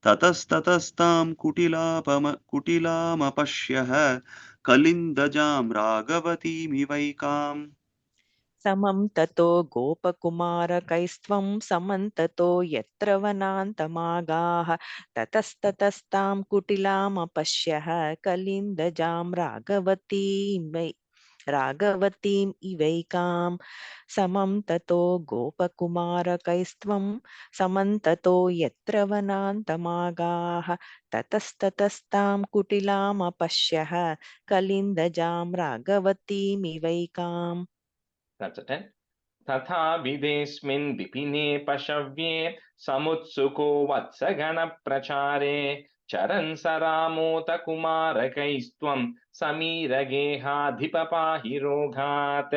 ततस्ततस्तां कुटिलामपश्यः कलिन्दजां राघवतीमिवैकाम् समं ततो गोपकुमारकैस्त्वं समं ततो यत्र वनान्तमागाः ततस्ततस्तां कुटिलामपश्यः कलिन्दजां राघवतीम् इवैकाम्. समं ततो गोपकुमारकैस्त्वं समं ततो यत्र वनान्तमागाः ततस्ततस्तां कुटिलामपश्यः कलिन्दजां राघवतीमिवैकाम्. That's a 10. Tatha videsmin vipine pashavye samutsuko vatsagana prachare charan saramota kumarakaistvam samira geha dhipapahi roghat.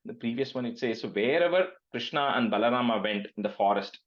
The previous one it says, so wherever Krishna and Balarama went in the forest,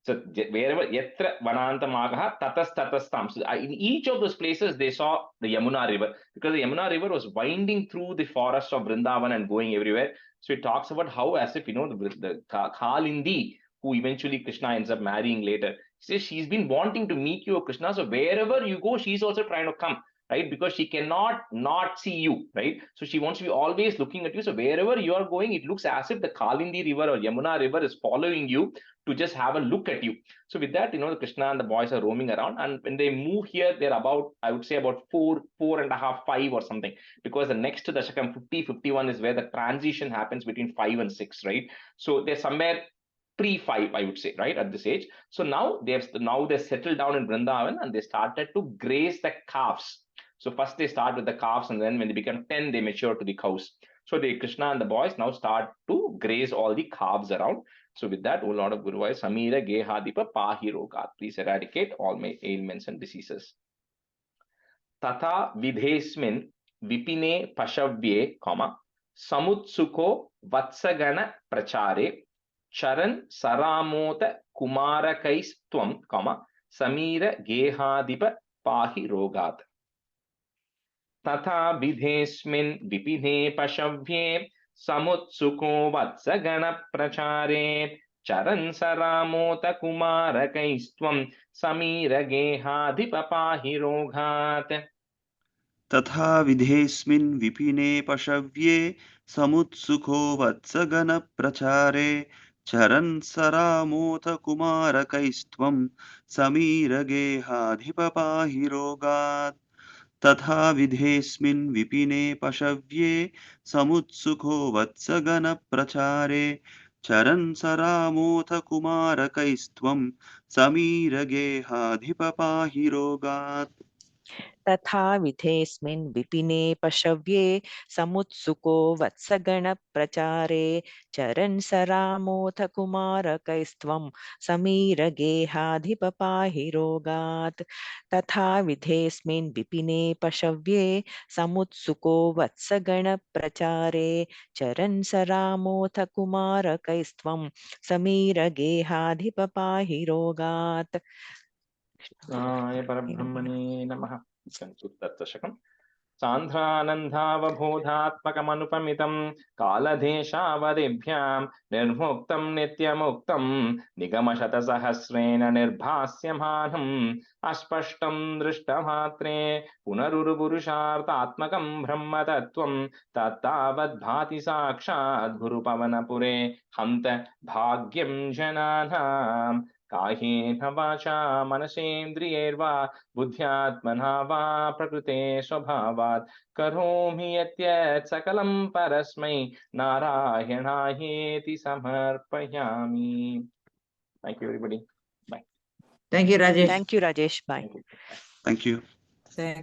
so wherever yatra vanantamagaha tatastam. So in each of those places they saw the Yamuna river, because the Yamuna river was winding through the forest of Vrindavan and going everywhere. So it talks about how, as if, the Kalindi, who eventually Krishna ends up marrying later, he says she's been wanting to meet you, Krishna. So wherever you go, she's also trying to come, right? Because she cannot not see you, right? So she wants to be always looking at you. So wherever you are going, it looks as if the Kalindi river or Yamuna river is following you to just have a look at you. So with that, Krishna and the boys are roaming around, and when they move here, they're about, I would say, about 4.5, 5 or something, because the next Dashakam 50, 51 is where the transition happens between 5 and 6, right? So they're somewhere pre-5, I would say, right, at this age. So now they're settled down in Vrindavan, and they started to graze the calves. So first they start with the calves, and then when they become 10, they mature to the cows. So the Krishna and the boys now start to graze all the calves around. So with that, O Lord of Guru Vayu, Samira Gehadipa Pahi Rogat, please eradicate all my ailments and diseases. Tata Vidhesmin Vipine Pashavye, Samutsuko Vatsagana Prachare, Charan Saramota Kumarakaistwam, Samira Gehadipa Pahi Rogat. Tata Vidhesmin Vipine Pashavye, Samutsuko Vatsagana Prachare, Charan Saramota Kumarakaistwam, Samira Gehadipa Pahi Roghat. तथा विधेस्मिन् विपिने पशव्ये समुत्सुको वत्सगनप्रचारे चरन् सरामोथ कुमारकैस्त्वं समीरगेहाधिपपाहि रोगात् तथा विधेस्मिन् विपिने पशव्ये समुत्सुको वत्सगनप्रचारे चरन् सरामोथ कुमारकैस्त्वं समीरगेहाधिपपाहि रोगात् तथा विधेस्मिन् विपिने पशव्ये समुत्सुको वत्सगणप्रचारे चरन् सरामोथ कुमारकैस्त्वं समीरगेहाधिपपाहि रोगात् तथा विधेस्मिन् विपिने पशव्ये समुत्सुको वत्सगणप्रचारे चरन् सरामोथ कुमारकैस्त्वं समीरगेहाधिपपाहि रोगात्. Parabhrahmane Namaha. Conclude that Dashakam. सान्द्रानन्दावबोधात्मकमनुपमितं कालदेशावधिभ्यां निर्मुक्तं नित्यमुक्तं निगमशतसहस्रेण निर्भास्यमानम् अस्पष्टं दृष्टमात्रे पुनरुरुपुरुषार्थात्मकं ब्रह्मतत्त्वं तत्तावद्भाति साक्षात् गुरुपवनपुरे हन्त भाग्यं जनानां कायेन वाचा मनसेन्द्रियैर्वा बुद्ध्यात्मना वा प्रकृते स्वभावात् करोमि यत् सकलं परस्मै नारायणायेति समर्पयामि. Thank you, everybody. Bye. Thank you, Rajesh. Thank you, Rajesh. Bye. Thank you.